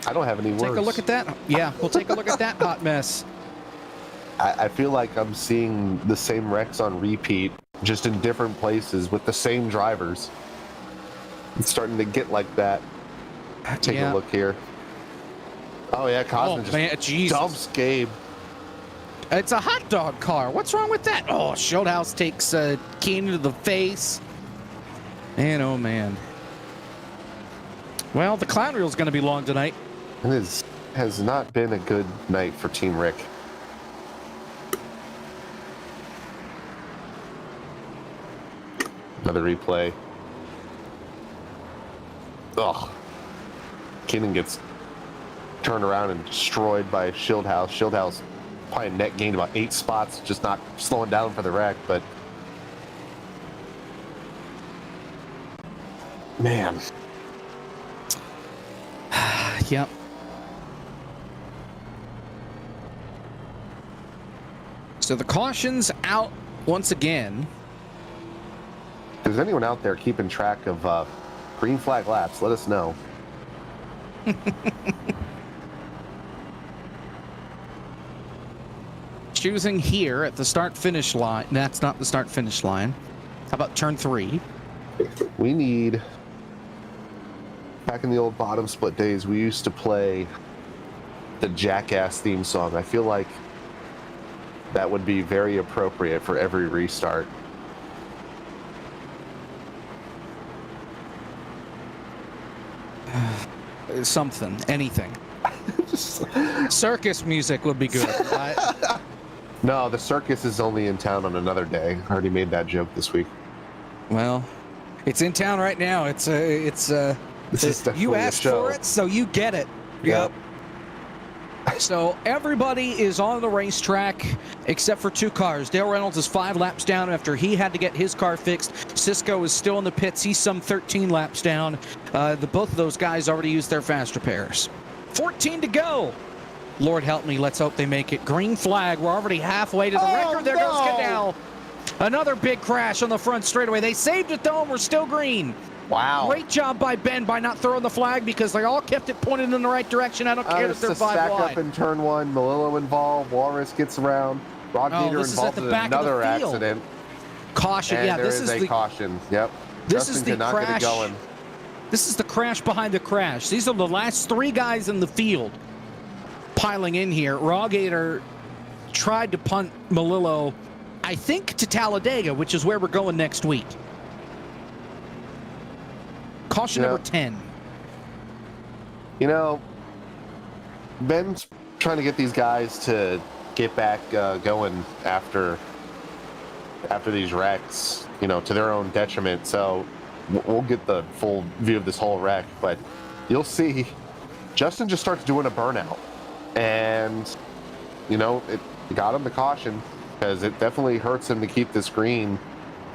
Speaker 4: I don't have any words.
Speaker 3: Take a look at that. Yeah, we'll take a look at that hot mess.
Speaker 4: I feel like I'm seeing the same wrecks on repeat, just in different places with the same drivers. It's starting to get like that. Take
Speaker 3: Yeah.
Speaker 4: a look here. Oh yeah, Cosman just
Speaker 3: man, Jesus.
Speaker 4: dumps Gabe.
Speaker 3: It's a hot dog car. What's wrong with that? Oh, Schildhouse takes Keenan to the face. And oh man. Well, the clown reel is going to be long tonight.
Speaker 4: It has not been a good night for Team Rick. Another replay. Ugh. Keenan gets turned around and destroyed by Schildhouse. Schildhouse probably net gained about 8 spots, just not slowing down for the wreck, but man.
Speaker 3: Yep. So the caution's out once again.
Speaker 4: If there's anyone out there keeping track of green flag laps, let us know.
Speaker 3: Choosing here at the start-finish line. That's not the start-finish line. How about turn 3?
Speaker 4: We need... Back in the old bottom split days, we used to play the Jackass theme song. I feel like that would be very appropriate for every restart.
Speaker 3: Something. Anything. Circus music would be good.
Speaker 4: No, the circus is only in town on another day. I already made that joke this week.
Speaker 3: Well, it's in town right now. This is
Speaker 4: definitely
Speaker 3: you
Speaker 4: a
Speaker 3: asked
Speaker 4: show.
Speaker 3: for it, so you get it.
Speaker 4: Yep.
Speaker 3: So everybody is on the racetrack except for 2 cars. Dale Reynolds is 5 laps down after he had to get his car fixed. Cisco is still in the pits. He's some 13 laps down. Both of those guys already used their fast repairs. 14 to go. Lord help me. Let's hope they make it. Green flag. We're already halfway to the record. There goes Goodell. Another big crash on the front straightaway. They saved it though, and we're still green.
Speaker 4: Wow.
Speaker 3: Great job by Ben by not throwing the flag because they all kept it pointed in the right direction. I don't care if
Speaker 4: It's
Speaker 3: they're
Speaker 4: a
Speaker 3: 5
Speaker 4: stack
Speaker 3: wide.
Speaker 4: up in turn 1. Malillo involved. Walrus gets around. Rod Gator
Speaker 3: this is at
Speaker 4: involved
Speaker 3: the
Speaker 4: in
Speaker 3: back of the
Speaker 4: another
Speaker 3: field.
Speaker 4: accident.
Speaker 3: Caution.
Speaker 4: And
Speaker 3: Yeah,
Speaker 4: there
Speaker 3: this
Speaker 4: is
Speaker 3: is
Speaker 4: a
Speaker 3: the
Speaker 4: caution. Yep.
Speaker 3: this
Speaker 4: Justin
Speaker 3: is the
Speaker 4: cannot get it
Speaker 3: crash.
Speaker 4: going.
Speaker 3: This is the crash behind the crash. These are the last 3 guys in the field piling in here. Rawgator tried to punt Melillo, I think, to Talladega, which is where we're going next week. Caution number 10.
Speaker 4: You know, Ben's trying to get these guys to get back going after these wrecks, you know, to their own detriment. So we'll get the full view of this whole wreck, but you'll see Justin just starts doing a burnout, and you know, it got him the caution because it definitely hurts him to keep this green.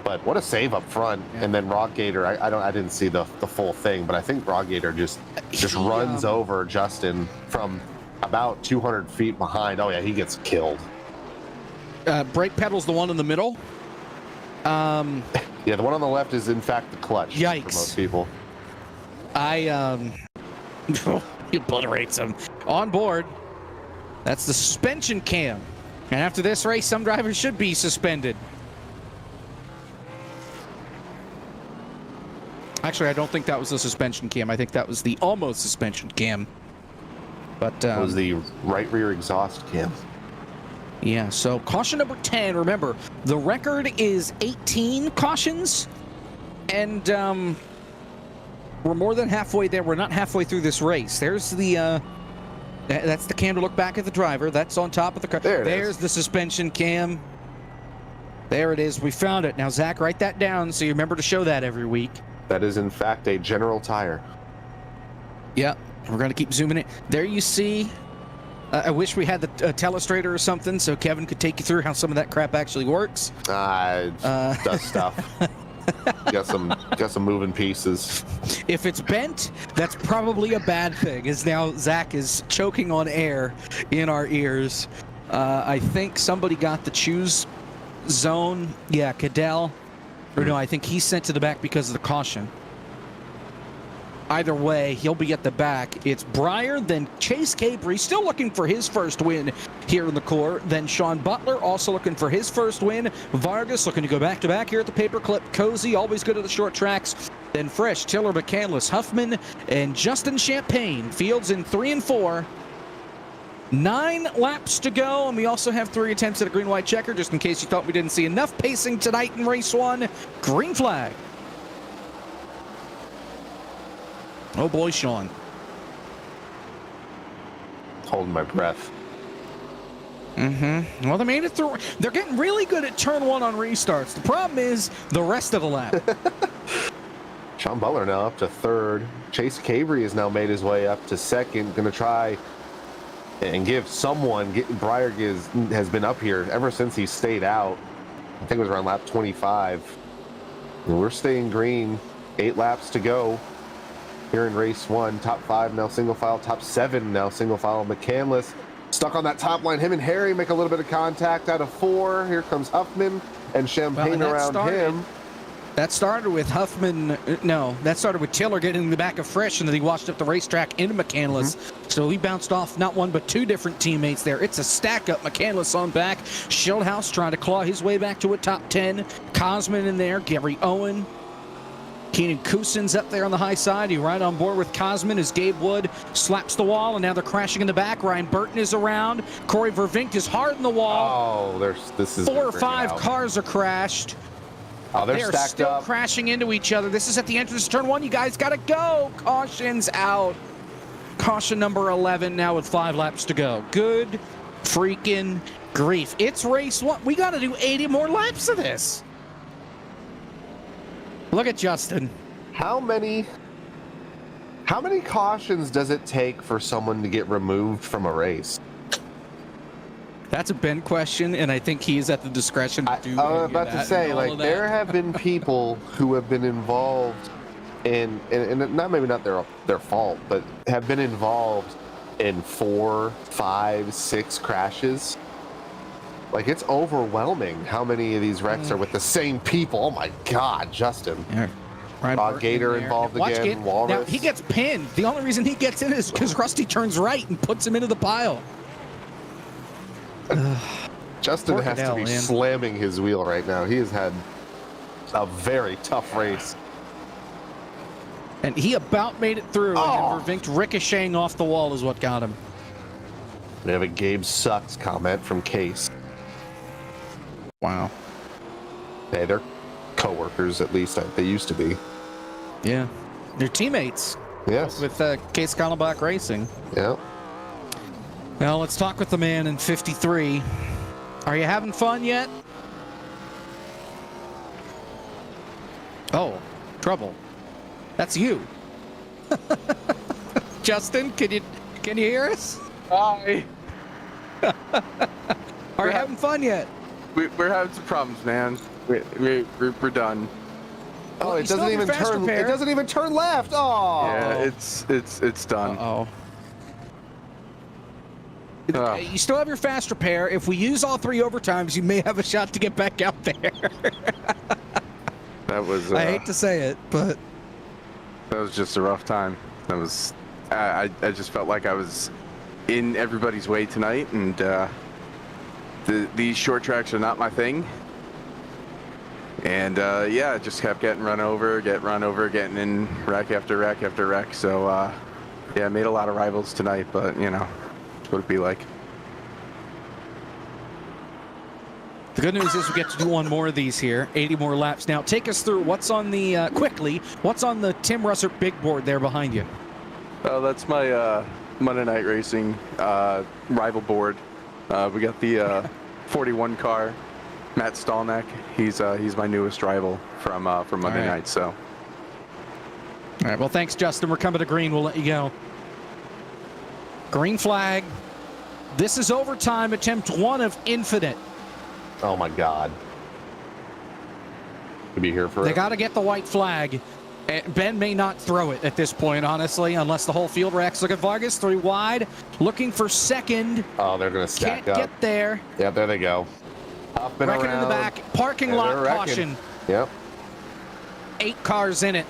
Speaker 4: But what a save up front. And then Rawgator, I didn't see the full thing, but I think Rawgator just runs over Justin from about 200 feet behind. Oh yeah, he gets killed.
Speaker 3: Brake pedal's the one in the middle.
Speaker 4: Yeah, the one on the left is in fact the clutch.
Speaker 3: Yikes.
Speaker 4: For most people.
Speaker 3: He obliterates him. On board. That's the suspension cam. And after this race, some drivers should be suspended. Actually, I don't think that was the suspension cam. I think that was the almost suspension cam. But
Speaker 4: It was the right rear exhaust cam.
Speaker 3: yeah, so caution number 10. Remember, the record is 18 cautions. And we're more than halfway there. We're not halfway through this race. There's the that's the cam to look back at the driver. That's on top of the car. There's the suspension cam. There it is. We found it. Now, Zach, write that down so you remember to show that every week.
Speaker 4: That is in fact a General Tire.
Speaker 3: Yep. We're going to keep zooming it. There you see. I wish we had the telestrator or something so Kevin could take you through how some of that crap actually works.
Speaker 4: Does stuff. got some moving pieces.
Speaker 3: If it's bent, that's probably a bad thing. As now Zach is choking on air in our ears. I think somebody got the choose zone. Yeah, Cadell. Or no, I think he's sent to the back because of the caution. Either way, he'll be at the back. It's Breyer, then Chase Cabry, still looking for his first win here in the core. Then Sean Butler, also looking for his first win. Vargas looking to go back-to-back here at the paperclip. Cozy, always good at the short tracks. Then Fresh, Tiller, McCandless, Huffman, and Justin Champagne. Fields in 3 and 4. 9 laps to go, and we also have 3 attempts at a green-white checker, just in case you thought we didn't see enough pacing tonight in race 1. Green flag. Oh boy, Sean.
Speaker 4: Holding my breath.
Speaker 3: Well, they made it through. They're getting really good at turn 1 on restarts. The problem is the rest of the lap.
Speaker 4: Sean Butler now up to 3rd. Chase Cabry has now made his way up to 2nd. Going to try and give someone. Breyer has been up here ever since he stayed out. I think it was around lap 25. And we're staying green. 8 laps to go here in race 1. Top 5 now single file. Top 7 now single file. McCandless stuck on that top line. Him and Harry make a little bit of contact out of 4. Here comes Huffman and Champagne around him.
Speaker 3: That started with Huffman. No, that started with Tiller getting in the back of Fresh, and then he washed up the racetrack into McCandless. So he bounced off not 1 but 2 different teammates there. It's a stack up. McCandless on back. Schildhouse trying to claw his way back to a top 10. Cosman in there. Gary Owen. Keenan Cousin's up there on the high side. He right on board with Cosman as Gabe Wood slaps the wall, and now they're crashing in the back. Ryan Burton is around. Corey Vervink is hard in the wall.
Speaker 4: Oh, this is
Speaker 3: 4 or 5 cars are crashed.
Speaker 4: Oh, they're stacked
Speaker 3: still
Speaker 4: up.
Speaker 3: crashing into each other. This is at the entrance to turn 1. You guys got to go. Caution's out. Caution number 11 now with 5 laps to go. Good freaking grief. It's race 1. We got to do 80 more laps of this. Look at Justin.
Speaker 4: How many cautions does it take for someone to get removed from a race?
Speaker 3: That's a Ben question, and I think he's at the discretion to do
Speaker 4: I was about to say, like, there have been people who have been involved in, and not maybe not their fault, but have been involved in 4, 5, 6 crashes. Like, it's overwhelming how many of these wrecks are with the same people. Oh my God, Justin. Gator involved again. Walrus.
Speaker 3: Now, he gets pinned. The only reason he gets in is because Rusty turns right and puts him into the pile.
Speaker 4: Justin has to be slamming his wheel right now. He has had a very tough race.
Speaker 3: And he about made it through,
Speaker 4: Oh.
Speaker 3: and then Vervinkt ricocheting off the wall is what got him.
Speaker 4: We have a Gabe sucks comment from Case.
Speaker 3: Wow.
Speaker 4: Hey, they're co-workers, at least they used to be.
Speaker 3: Yeah. They're teammates
Speaker 4: Yes.
Speaker 3: with Case Kallenbach Racing.
Speaker 4: Yeah.
Speaker 3: Well, let's talk with the man in 53. Are you having fun yet? Oh, trouble. That's you. Justin, can you hear us?
Speaker 8: Hi.
Speaker 3: Are you having fun yet?
Speaker 8: We're having some problems, man. We're done.
Speaker 4: Oh,
Speaker 3: Well, you
Speaker 4: it
Speaker 3: still
Speaker 4: doesn't
Speaker 3: have
Speaker 4: even
Speaker 3: your fast
Speaker 4: turn.
Speaker 3: repair.
Speaker 4: It doesn't even turn left. Oh.
Speaker 8: Yeah, it's done.
Speaker 3: Uh-oh.
Speaker 8: Oh.
Speaker 3: You still have your fast repair. If we use all 3 overtimes, you may have a shot to get back out there.
Speaker 8: That was.
Speaker 3: I hate to say it, but
Speaker 8: That was just a rough time. That was. I just felt like I was in everybody's way tonight, and these short tracks are not my thing. And yeah, I just kept getting run over, getting in wreck after wreck after wreck. So yeah, I made a lot of rivals tonight, but you know, it's what it'd be like.
Speaker 3: the good news is we get to do one more of these here. 80 more laps. Now, take us through what's on the, quickly, what's on the Tim Russert big board there behind you?
Speaker 8: Oh, that's my Monday Night Racing rival board. We got the 41 car, Matt Stallneck. He's my newest rival from Monday
Speaker 3: right.
Speaker 8: night. So
Speaker 3: All right, well, thanks, Justin. We're coming to green. We'll let you go. Green flag. This is overtime, attempt 1 of infinite.
Speaker 4: Oh my God. Could be here for
Speaker 3: They
Speaker 4: it.
Speaker 3: got to get the white flag. Ben may not throw it at this point, honestly, unless the whole field reacts. Look at Vargas, 3 wide, looking for second.
Speaker 4: Oh, they're gonna stack
Speaker 3: Can't
Speaker 4: up.
Speaker 3: get there.
Speaker 4: Yeah, there they go. Hoffman
Speaker 3: Wrecking in the
Speaker 4: around.
Speaker 3: back. Parking
Speaker 4: Yeah,
Speaker 3: lot
Speaker 4: they're wrecking.
Speaker 3: caution.
Speaker 4: Yep.
Speaker 3: 8 cars in it.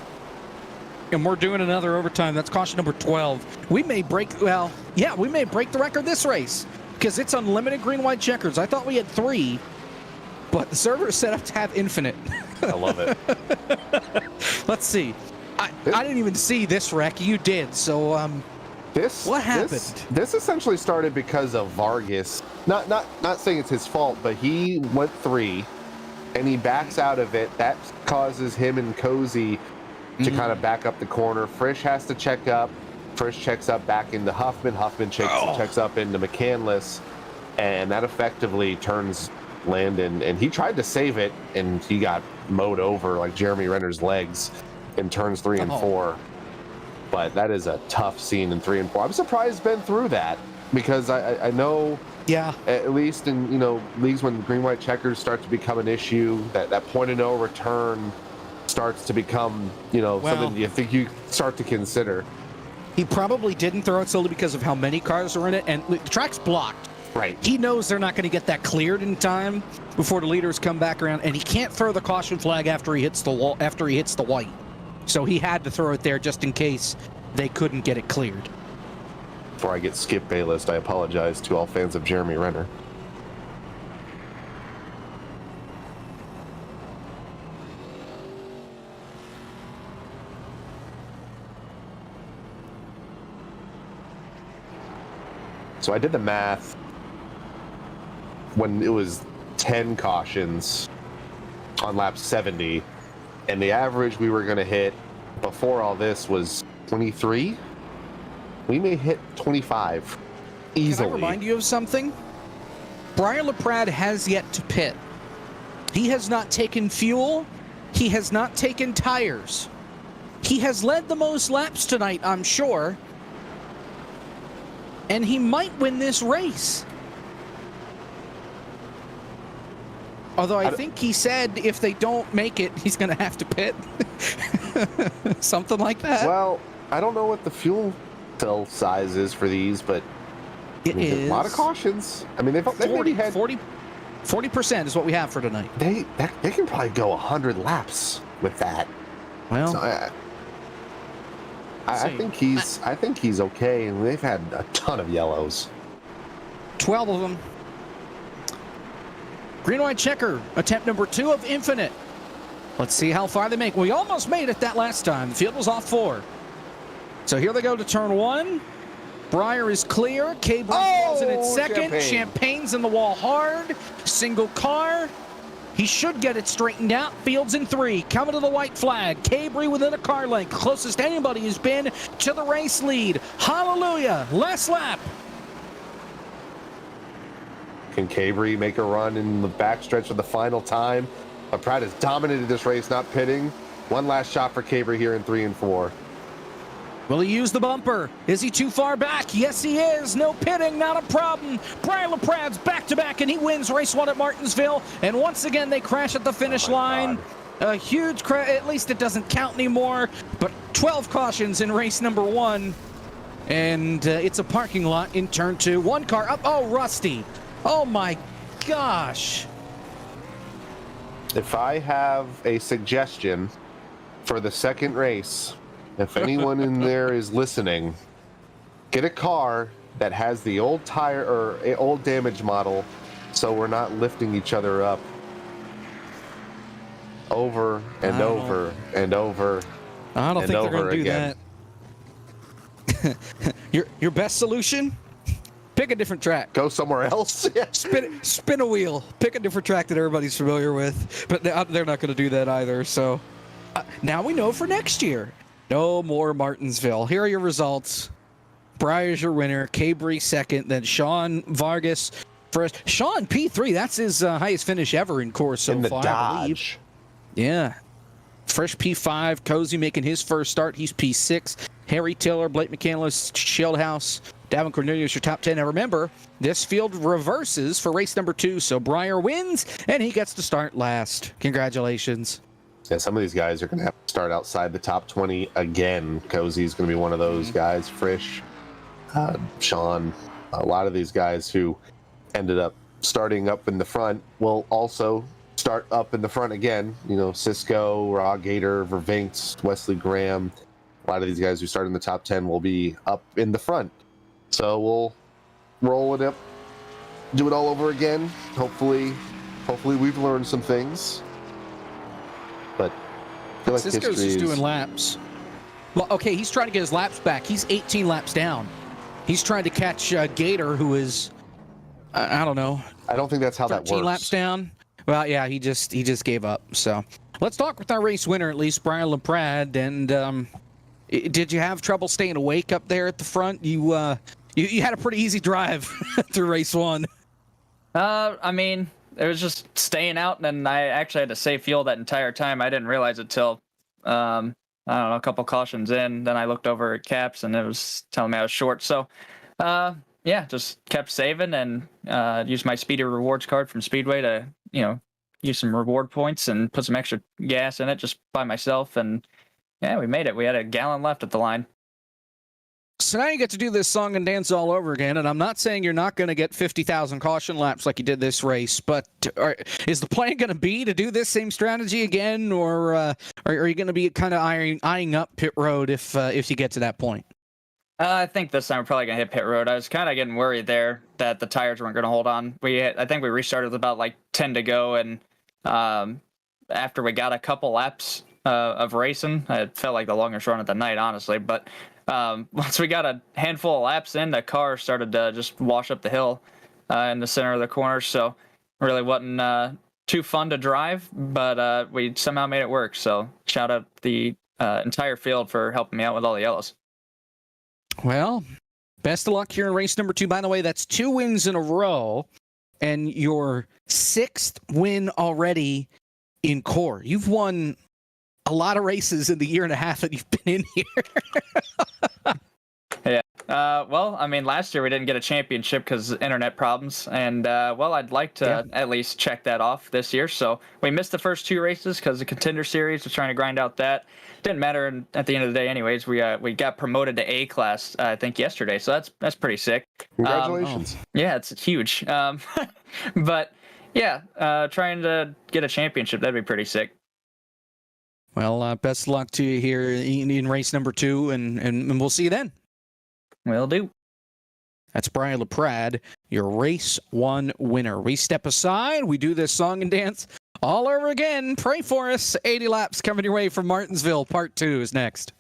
Speaker 3: And we're doing another overtime. That's caution number 12. We may break, well, yeah, we may break the record this race because it's unlimited green-white checkers. I thought we had 3, but the server is set up to have infinite.
Speaker 4: I love it.
Speaker 3: Let's see. I didn't even see this wreck. You did. So, what happened?
Speaker 4: This essentially started because of Vargas. Not saying it's his fault, but he went 3, and he backs out of it. That causes him and Cozy to kind of back up the corner. Frisch has to check up. Frisch checks up back into Huffman. Huffman checks up into McCandless, and that effectively turns Landon. And he tried to save it, and he got mowed over like Jeremy Renner's legs in turns 3 and 4. But that is a tough scene in 3 and 4. I'm surprised Ben threw that because I know,
Speaker 3: Yeah.
Speaker 4: at least in leagues when green white checkers start to become an issue, that point of no return starts to become something you think you start to consider.
Speaker 3: He probably didn't throw it solely because of how many cars are in it, and the track's blocked.
Speaker 4: Right.
Speaker 3: He knows they're not going to get that cleared in time before the leaders come back around, and he can't throw the caution flag after he hits the wall, after he hits the white. So he had to throw it there just in case they couldn't get it cleared.
Speaker 4: Before I get skip Baylist, I apologize to all fans of Jeremy Renner. So I did the math when it was 10 cautions on lap 70, and the average we were going to hit before all this was 23. We may hit 25 easily.
Speaker 3: Can I remind you of something? Brian LaPrade has yet to pit. He has not taken fuel. He has not taken tires. He has led the most laps tonight, I'm sure. And he might win this race. Although I think he said if they don't make it, he's going to have to pit. Something like that.
Speaker 4: Well, I don't know what the fuel cell size is for these, but
Speaker 3: it is
Speaker 4: a lot of cautions. I mean, they've
Speaker 3: 40,
Speaker 4: maybe had
Speaker 3: 40% is what we have for tonight.
Speaker 4: They can probably go 100 laps with that.
Speaker 3: Well,
Speaker 4: So I think he's okay, and they've had a ton of yellows.
Speaker 3: 12 of them. Green white checker, attempt number 2 of infinite. Let's see how far they make. We almost made it that last time. The field was off 4. So here they go to turn 1. Breyer is clear. K-Bron falls in at second. Champagne's in the wall hard. Single car. He should get it straightened out. Fields in 3. Coming to the white flag. Cabry within a car length. Closest anybody has been to the race lead. Hallelujah. Last lap.
Speaker 4: Can Cabry make a run in the backstretch of the final time? But Pratt has dominated this race, not pitting. One last shot for Cabry here in 3 and 4.
Speaker 3: Will he use the bumper? Is he too far back? Yes, he is. No pitting, not a problem. Brian LaPrad's back-to-back, and he wins race 1 at Martinsville. And once again, they crash at the finish line. A huge crash. At least it doesn't count anymore. But 12 cautions in race number 1. And it's a parking lot in turn 2. One car up. Oh, Rusty. Oh, my gosh.
Speaker 4: If I have a suggestion for the second race, if anyone in there is listening, get a car that has the old tire or old damage model, so we're not lifting each other up over and over and over.
Speaker 3: I don't think they're going to do that. Your best solution? Pick a different track.
Speaker 4: Go somewhere else. Yeah.
Speaker 3: Spin a wheel. Pick a different track that everybody's familiar with. But they're not going to do that either. So now we know for next year. No more Martinsville. Here are your results. Breyer's your winner. Cabry second. Then Sean Vargas first. Sean P3. That's his highest finish ever in course so
Speaker 4: in the
Speaker 3: far,
Speaker 4: Dodge.
Speaker 3: I believe. Yeah. Fresh P5. Cozy making his first start. He's P6. Harry Tiller, Blake McCandless, Shieldhouse, Davin Cornelius, your top 10. Now remember, this field reverses for race number 2, so Breyer wins, and he gets to start last. Congratulations.
Speaker 4: Yeah, some of these guys are going to have to start outside the top 20 again. Cozy's going to be one of those guys. Frisch, Sean, a lot of these guys who ended up starting up in the front will also start up in the front again. You know, Cisco, Raw Gator, Vervinks, Wesley Graham. A lot of these guys who start in the top 10 will be up in the front. So we'll roll it up, do it all over again. Hopefully we've learned some things. But I feel like
Speaker 3: Cisco's just doing laps. Well, okay, he's trying to get his laps back. He's 18 laps down. He's trying to catch Gator, who is, I don't know.
Speaker 4: I don't think that's how that works.
Speaker 3: 13 laps down. Well, yeah, he just gave up. So let's talk with our race winner, at least, Brian LaPrade. And did you have trouble staying awake up there at the front? You had a pretty easy drive through race 1.
Speaker 9: I mean, it was just staying out, and then I actually had to save fuel that entire time. I didn't realize it till, I don't know, a couple cautions in. Then I looked over at Caps, and it was telling me I was short. So, yeah, just kept saving and used my Speedy Rewards card from Speedway to, use some reward points and put some extra gas in it just by myself. And, yeah, we made it. We had a gallon left at the line.
Speaker 3: So now you get to do this song and dance all over again, and I'm not saying you're not going to get 50,000 caution laps like you did this race, but is the plan going to be to do this same strategy again, or are you going to be kind of eyeing up pit road if you get to that point?
Speaker 9: I think this time we're probably going to hit pit road. I was kind of getting worried there that the tires weren't going to hold on. I think we restarted with about 10 to go, and after we got a couple laps of racing, it felt like the longest run of the night, honestly, but once we got a handful of laps in, the car started to just wash up the hill in the center of the corner. So really wasn't too fun to drive, but we somehow made it work. So shout out the entire field for helping me out with all the yellows.
Speaker 3: Well, best of luck here in race number 2. By the way, that's 2 wins in a row and your 6th win already in core. You've won a lot of races in the year and a half that you've been in here.
Speaker 9: Yeah. Well, I mean, last year we didn't get a championship because of internet problems. And, well, I'd like to at least check that off this year. So we missed the first 2 races because the Contender Series was trying to grind out that. Didn't matter and at the end of the day anyways. We got promoted to A class, I think, yesterday. So that's pretty sick.
Speaker 4: Congratulations.
Speaker 9: Yeah, it's huge. But, yeah, trying to get a championship, that'd be pretty sick.
Speaker 3: Well, best of luck to you here in race number 2, and we'll see you then.
Speaker 9: Will do.
Speaker 3: That's Brian LaPrade, your race 1 winner. We step aside. We do this song and dance all over again. Pray for us. 80 laps coming your way from Martinsville. Part 2 is next.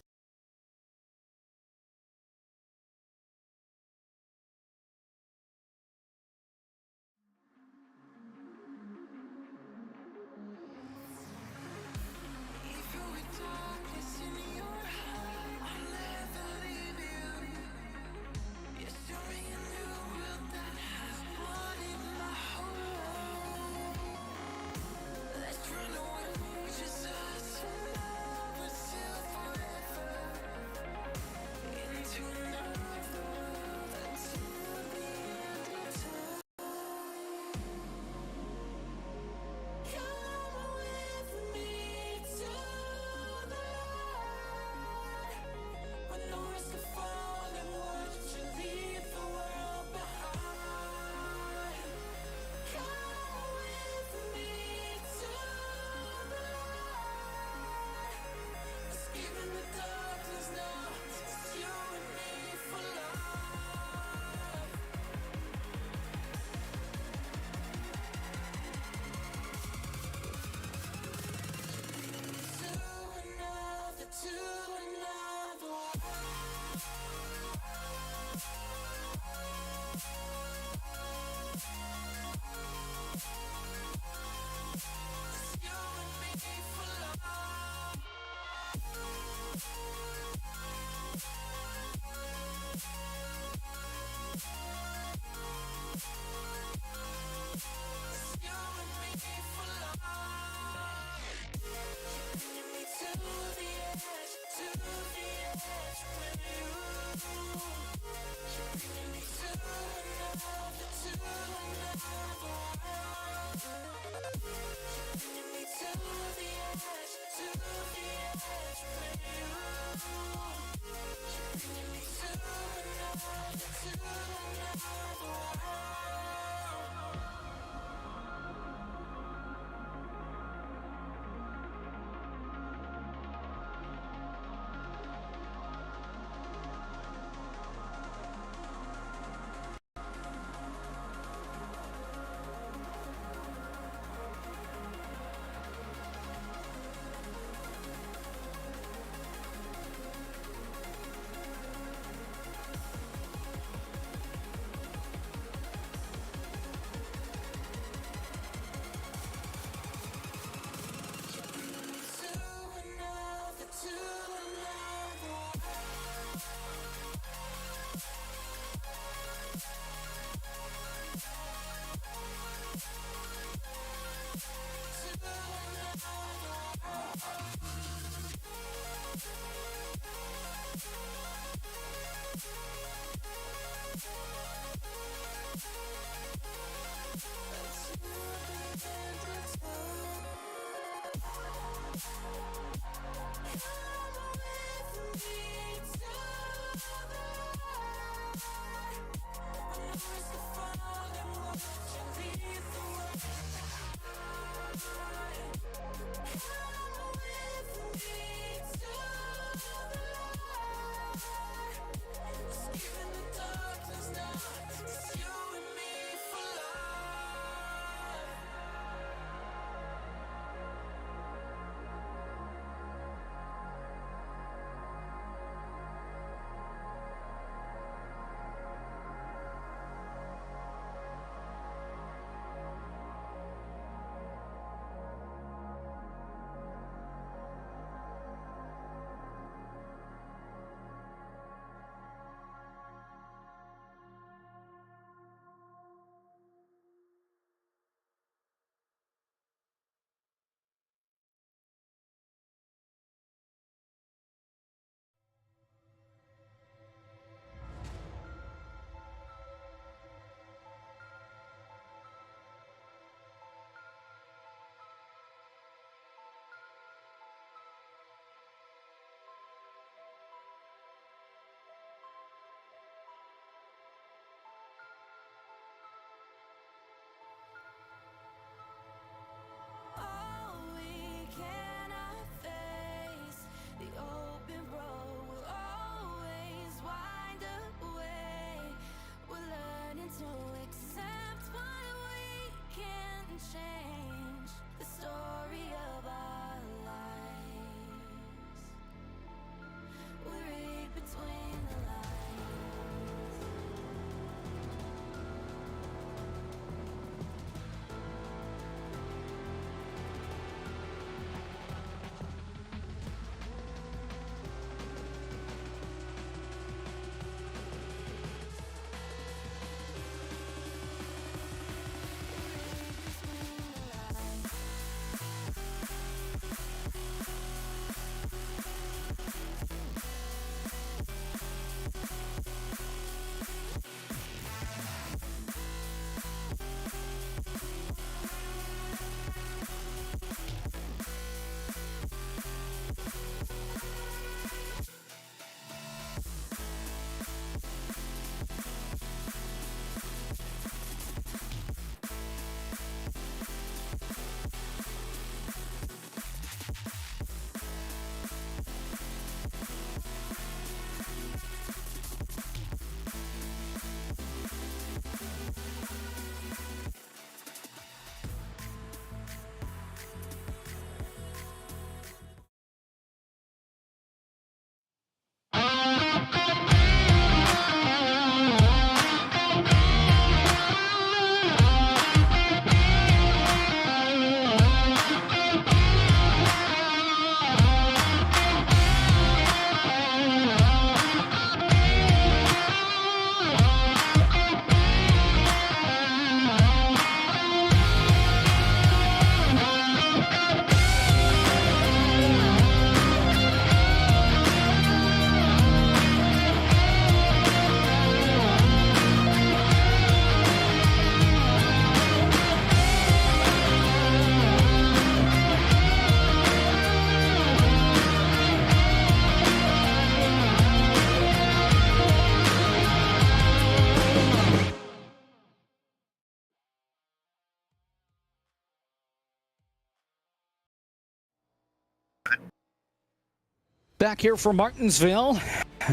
Speaker 3: Back here from Martinsville.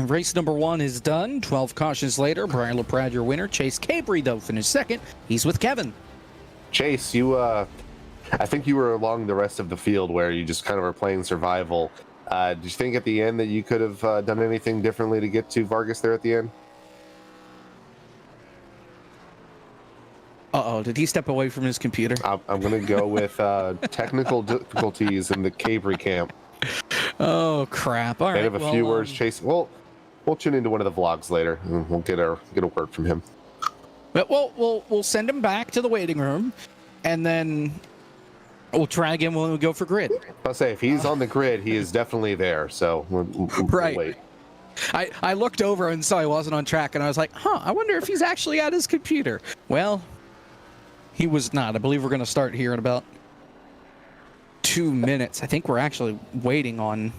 Speaker 3: Race number 1 is done. 12 cautions later. Brian LaPrade, your winner. Chase Cabry, though, finished second. He's with Kevin.
Speaker 4: Chase, you, I think you were along the rest of the field where you just kind of were playing survival. Did you think at the end that you could have done anything differently to get to Vargas there at the end?
Speaker 3: Uh-oh, did he step away from his computer?
Speaker 4: I'm going to go with technical difficulties in the Cabry camp.
Speaker 3: Oh, crap. All right.
Speaker 4: They have a few words, Chase. We'll tune into one of the vlogs later, and we'll get a word from him.
Speaker 3: But we'll send him back to the waiting room, and then we'll try again when we go for grid.
Speaker 4: I'll say, if he's on the grid, he is definitely there, so we'll
Speaker 3: Right.
Speaker 4: wait.
Speaker 3: I looked over and saw he wasn't on track, and I was like, I wonder if he's actually at his computer. Well, he was not. I believe we're going to start here in about 2 minutes. I think we're actually waiting on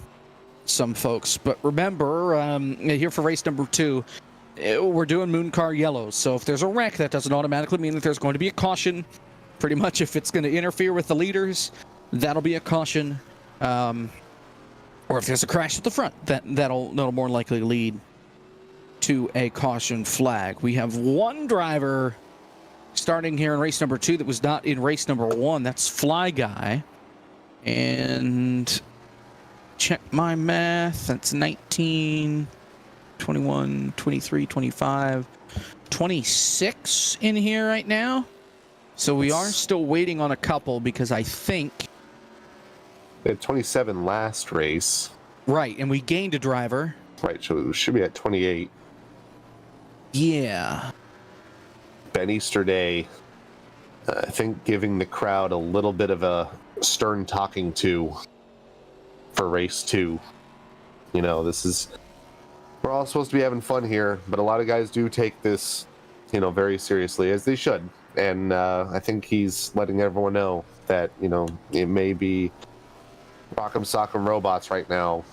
Speaker 3: some folks. But remember, here for race number 2, we're doing Moon Car Yellows. So if there's a wreck, that doesn't automatically mean that there's going to be a caution. Pretty much if it's going to interfere with the leaders, that'll be a caution. Or if there's a crash at the front, that'll more likely lead to a caution flag. We have one driver starting here in race number 2 that was not in race number 1. That's Fly Guy. And check my math. That's 19, 21, 23, 25, 26 in here right now. So we are still waiting on a couple because I think...
Speaker 4: They had 27 last race.
Speaker 3: Right, and we gained a driver.
Speaker 4: Right, so it should be at 28.
Speaker 3: Yeah.
Speaker 4: Ben Easterday, I think giving the crowd a little bit of a stern talking to for race 2. You know, we're all supposed to be having fun here, but a lot of guys do take this, very seriously, as they should. And I think he's letting everyone know that, it may be rock'em sock'em robots right now,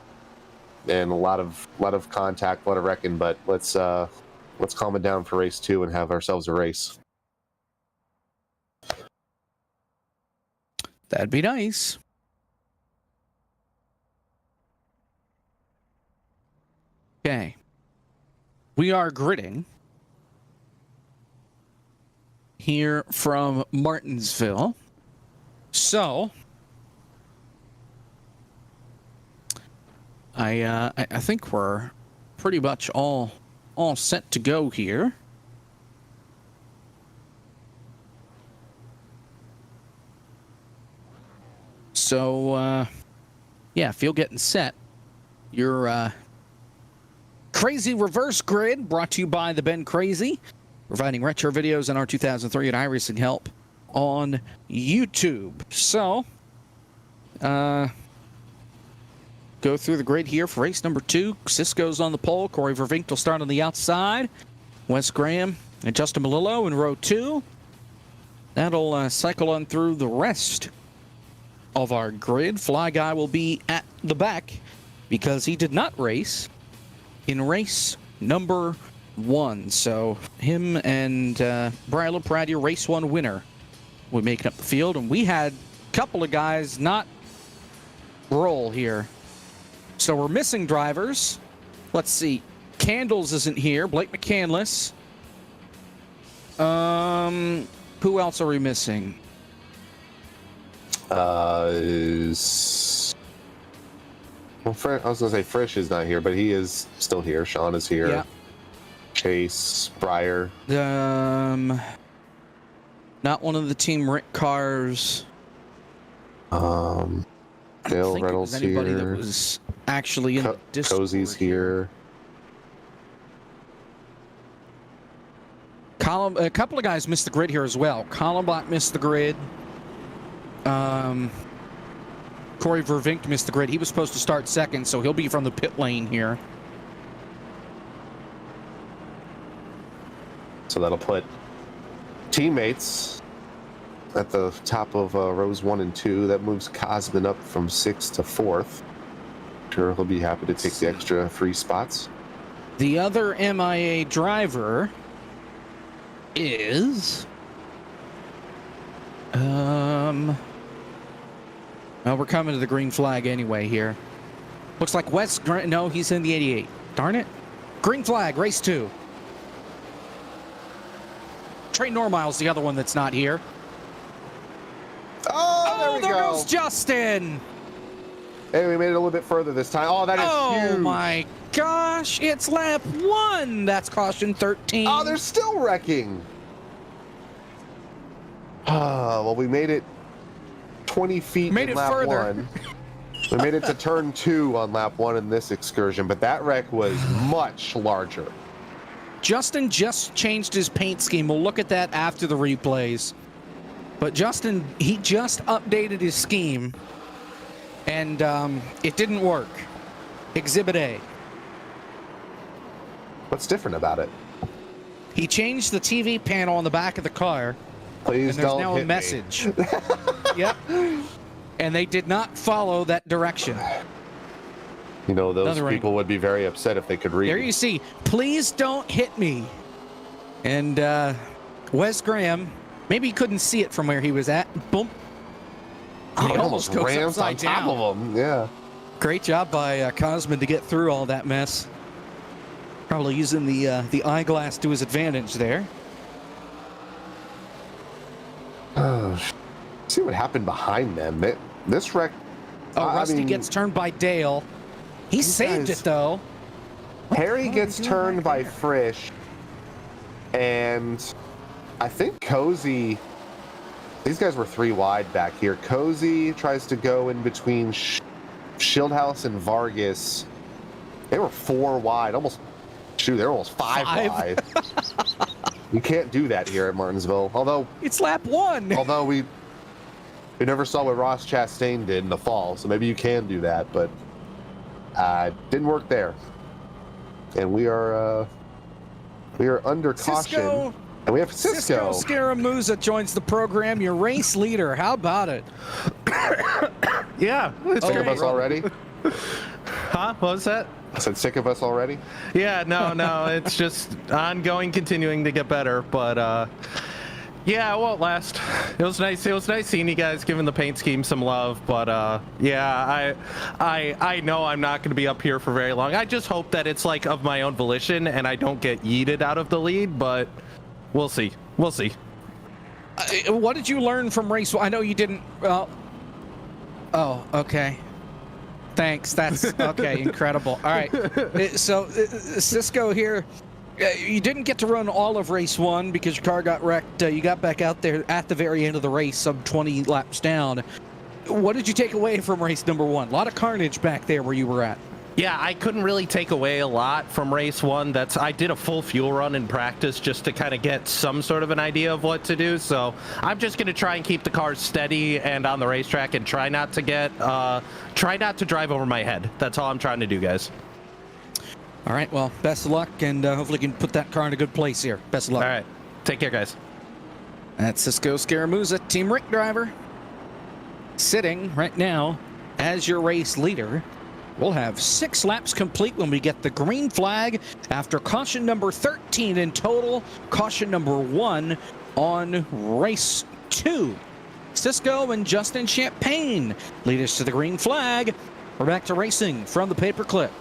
Speaker 4: and a lot of contact, a lot of wrecking, but let's calm it down for race 2 and have ourselves a race.
Speaker 3: That'd be nice. Okay. We are gridding here from Martinsville. So I think we're pretty much all set to go here. So yeah, field getting set. Your Crazy Reverse Grid brought to you by the Ben Crazy, providing retro videos and our 2003 at iRacing help on YouTube. So go through the grid here for race number 2. Cisco's on the pole. Corey Vervink will start on the outside. Wes Graham and Justin Malillo in row 2. That'll cycle on through the rest of our grid. Fly Guy will be at the back because he did not race in race number 1. So him and Brian LaPrade, your race 1 winner, will be making up the field. And we had a couple of guys not roll here. So we're missing drivers. Let's see. Candles isn't here. Blake McCandless. Who else are we missing?
Speaker 4: I was going to say Frisch is not here, but he is still here. Sean is here.
Speaker 3: Yeah.
Speaker 4: Chase, Breyer.
Speaker 3: Not one of the Team Rick cars.
Speaker 4: Dale
Speaker 3: think
Speaker 4: Reynolds
Speaker 3: it was anybody
Speaker 4: here.
Speaker 3: that was actually in the Discord.
Speaker 4: Cozy's here.
Speaker 3: A couple of guys missed the grid here as well. Columbot missed the grid. Corey Vervink missed the grid. He was supposed to start second, so he'll be from the pit lane here.
Speaker 4: So that'll put teammates at the top of rows 1 and 2. That moves Cosman up from 6th to 4th. Sure, he'll be happy to take the extra free spots.
Speaker 3: The other MIA driver is... Well, we're coming to the green flag anyway here. Looks like no, he's in the 88. Darn it. Green flag, race 2. Trey Normile's the other one that's not here.
Speaker 4: Oh, there we go.
Speaker 3: Goes Justin.
Speaker 4: Hey, we made it a little bit further this time. Oh, that is huge.
Speaker 3: Oh my gosh, it's lap 1. That's caution 13.
Speaker 4: Oh, they're still wrecking. Well, we made it 20 feet in lap
Speaker 3: further.
Speaker 4: 1. We made it to turn 2 on lap 1 in this excursion, but that wreck was much larger.
Speaker 3: Justin just changed his paint scheme. We'll look at that after the replays. But Justin, he just updated his scheme, and it didn't work. Exhibit A.
Speaker 4: What's different about it?
Speaker 3: He changed the TV panel on the back of the car.
Speaker 4: Please
Speaker 3: And there's
Speaker 4: don't
Speaker 3: now
Speaker 4: hit
Speaker 3: a message. Yep. And they did not follow that direction.
Speaker 4: You know, those
Speaker 3: Another
Speaker 4: people would be very upset if they could read.
Speaker 3: There you see, please don't hit me. And Wes Graham, maybe he couldn't see it from where he was at. Boom.
Speaker 4: Oh,
Speaker 3: He
Speaker 4: it almost
Speaker 3: goes
Speaker 4: rammed on
Speaker 3: upside
Speaker 4: top
Speaker 3: down.
Speaker 4: of him. Yeah.
Speaker 3: Great job by Cosman to get through all that mess. Probably using the eyeglass to his advantage there.
Speaker 4: See what happened behind them. This wreck.
Speaker 3: Oh,
Speaker 4: I
Speaker 3: Rusty
Speaker 4: mean,
Speaker 3: gets turned by Dale. He saved
Speaker 4: guys-
Speaker 3: it, though.
Speaker 4: Harry gets turned by Frisch, and I think Cozy. These guys were 3 wide back here. Cozy tries to go in between Shieldhouse and Vargas. They were 4 wide, almost. Shoot, they were almost 5 wide. You can't do that here at Martinsville. Although
Speaker 3: It's lap 1.
Speaker 4: we never saw what Ross Chastain did in the fall, so maybe you can do that, but didn't work there. And we are under caution, and we have
Speaker 3: Cisco Scaramuza joins the program. Your race leader. How about it?
Speaker 10: Yeah. It's
Speaker 4: Sick of
Speaker 10: great.
Speaker 4: us already?
Speaker 10: Huh? What was that?
Speaker 4: I said sick of us already?
Speaker 10: Yeah, no, it's just ongoing, continuing to get better, but yeah, it won't last. It was nice seeing you guys giving the paint scheme some love, but yeah, I know I'm not going to be up here for very long. I just hope that it's like of my own volition and I don't get yeeted out of the lead, but we'll see.
Speaker 3: What did you learn from race 1? I know you didn't. Oh, okay. Thanks. That's okay. Incredible. All right. So, Cisco here, you didn't get to run all of race 1 because your car got wrecked. You got back out there at the very end of the race, some 20 laps down. What did you take away from race number 1? A lot of carnage back there where you were at.
Speaker 10: Yeah, I couldn't really take away a lot from race 1. I did a full fuel run in practice just to kind of get some sort of an idea of what to do. So I'm just going to try and keep the car steady and on the racetrack and try not to drive over my head. That's all I'm trying to do, guys.
Speaker 3: All right. Well, best of luck, and hopefully you can put that car in a good place here. Best of luck.
Speaker 10: All right. Take care, guys.
Speaker 3: That's Cisco Scaramuza, Team Rick driver, sitting right now as your race leader. We'll have 6 laps complete when we get the green flag after caution number 13 in total, caution number 1 on race 2. Cisco and Justin Champagne lead us to the green flag. We're back to racing from the paperclip.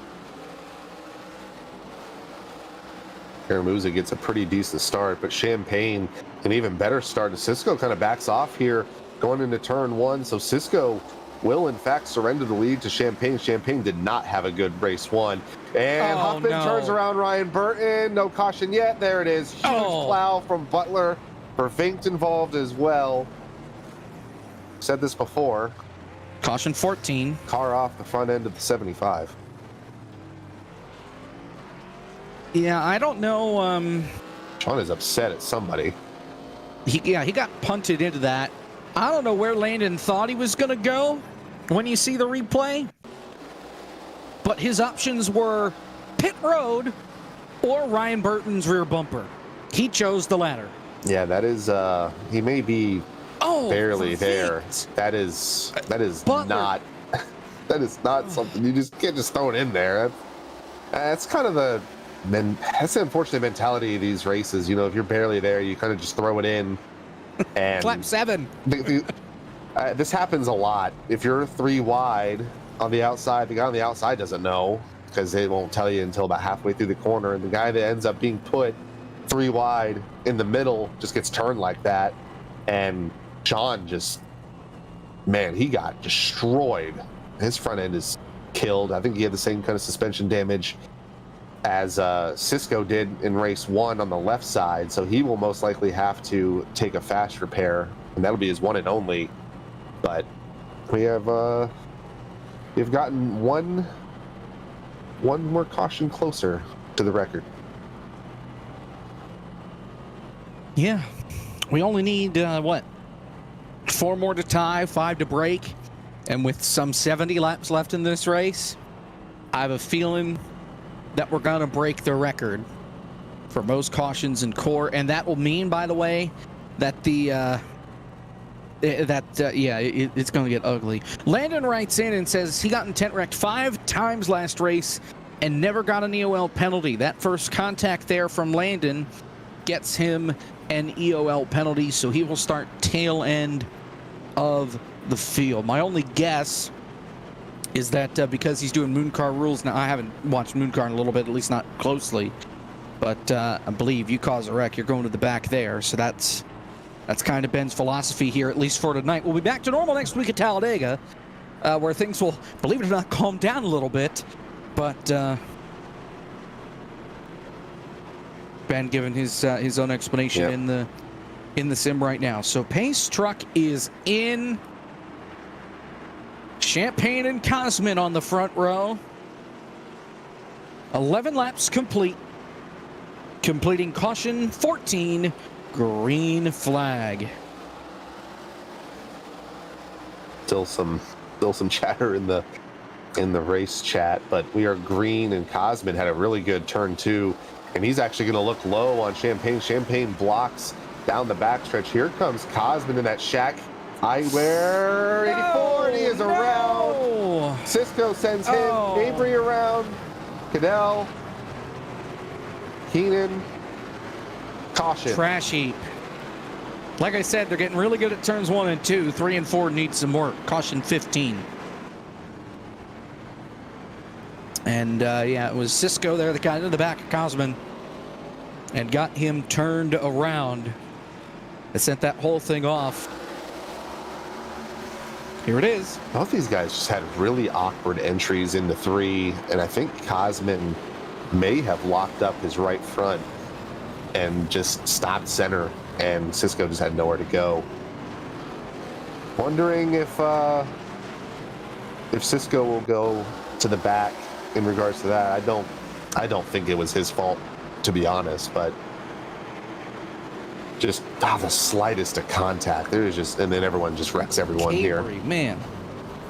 Speaker 4: Scaramuza gets a pretty decent start, but Champagne an even better start. And Cisco kind of backs off here going into turn 1. So Cisco will in fact surrender the lead to Champagne. Champagne did not have a good race 1. And Huffman turns around Ryan Burton. No caution yet. There it is. Huge plow from Butler. Vervinkt involved as well. Said this before.
Speaker 3: Caution 14.
Speaker 4: Car off the front end of the 75.
Speaker 3: Yeah, I don't know.
Speaker 4: Sean is upset at somebody.
Speaker 3: He got punted into that. I don't know where Landon thought he was going to go when you see the replay, but his options were pit road or Ryan Burton's rear bumper. He chose the latter.
Speaker 4: Yeah, that is, he may be barely there.
Speaker 3: Vervinkt.
Speaker 4: That is
Speaker 3: Butler.
Speaker 4: not, that is not something, you just can't just throw it in there. That's kind of that's the unfortunate mentality of these races. You know, if you're barely there, you kind of just throw it in. And
Speaker 3: Lap 7.
Speaker 4: this happens a lot. If you're 3 wide on the outside. The guy on the outside doesn't know because they won't tell you until about halfway through the corner. And the guy that ends up being put 3 wide in the middle just gets turned like that. And Sean just, man, he got destroyed. His front end is killed. I think he had the same kind of suspension damage as Cisco did in race 1 on the left side. So he will most likely have to take a fast repair, and that'll be his one and only. But we have we've gotten one more caution closer to the record.
Speaker 3: Yeah, we only need what, 4 more to tie, 5 to break, and with some 70 laps left in this race, I have a feeling that we're gonna break the record for most cautions in core, and that will mean, by the way, that it's gonna get ugly. Landon writes in and says he got intent wrecked 5 times last race and never got an EOL penalty. That first contact there from Landon gets him an EOL penalty, so he will start tail end of the field. My only guess is that because he's doing Mooncar rules now, I haven't watched Mooncar in a little bit, at least not closely, but I believe you cause a wreck, you're going to the back there. So that's kind of Ben's philosophy here, at least for tonight. We'll be back to normal next week at Talladega, where things will, believe it or not, calm down a little bit. But Ben giving his own explanation in the sim right now. So Pace truck is in. Champagne and Cosman on the front row. 11 laps complete. Completing caution 14. Green flag.
Speaker 4: Still some chatter in the race chat, but we are green, and Cosman had a really good turn 2, and he's actually going to look low on Champagne. Champagne blocks down the backstretch. Here comes Cosman in that shack eyewear 84, and he is around. Cisco sends him. Avery around. Cadell. Keenan. Caution.
Speaker 3: Trash heap. Like I said, they're getting really good at turns 1 and 2. 3 and 4 need some work. Caution 15. And it was Cisco there that got into the back of Cosman and got him turned around. It sent that whole thing off. Here it is.
Speaker 4: Both these guys just had really awkward entries into 3, and I think Cosman may have locked up his right front and just stopped center, and Cisco just had nowhere to go. Wondering if Cisco will go to the back in regards to that. I don't think it was his fault, to be honest, but just the slightest of contact. There is just, and then everyone just wrecks everyone here.
Speaker 3: Man,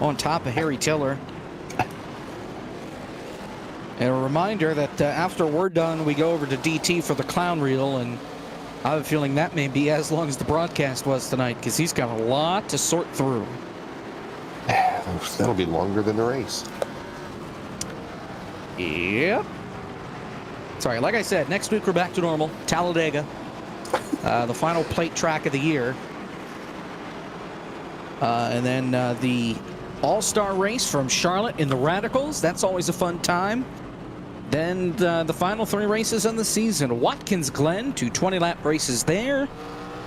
Speaker 3: on top of Harry Tiller. And a reminder that after we're done, we go over to DT for the clown reel, and I have a feeling that may be as long as the broadcast was tonight, because he's got a lot to sort through.
Speaker 4: That'll be longer than the race.
Speaker 3: Yep. Sorry, like I said, next week we're back to normal. Talladega. The final plate track of the year. And then the All-Star race from Charlotte in the Radicals. That's always a fun time. Then the final 3 races in the season. Watkins Glen, 2 20-lap races there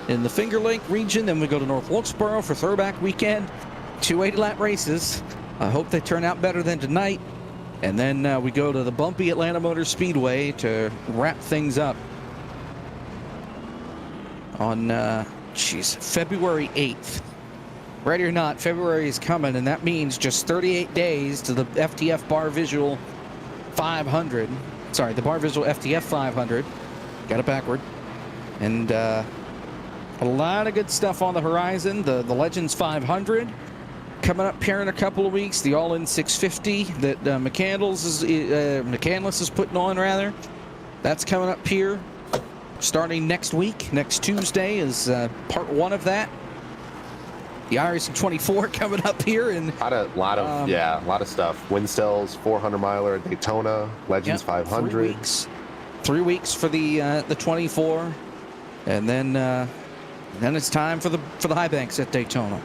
Speaker 3: in the Finger Lake region. Then we go to North Wilkesboro for Throwback Weekend. 2 80-lap races. I hope they turn out better than tonight. And then we go to the bumpy Atlanta Motor Speedway to wrap things up on February 8th. Ready or not, February is coming, and that means just 38 days to the FTF Bar Visual 500. Sorry, the Bar Visual FTF 500. Got it backward. And a lot of good stuff on the horizon. The Legends 500 coming up here in a couple of weeks. The All-In 650 that McCandless is putting on, rather. That's coming up here starting next week. Next Tuesday is part 1 of that. The iRacing 24 coming up here, and
Speaker 4: a lot of stuff. Winstell's 400 miler at Daytona, Legends 500.
Speaker 3: 3 weeks. 3 weeks for the 24, and then it's time for the high banks at Daytona.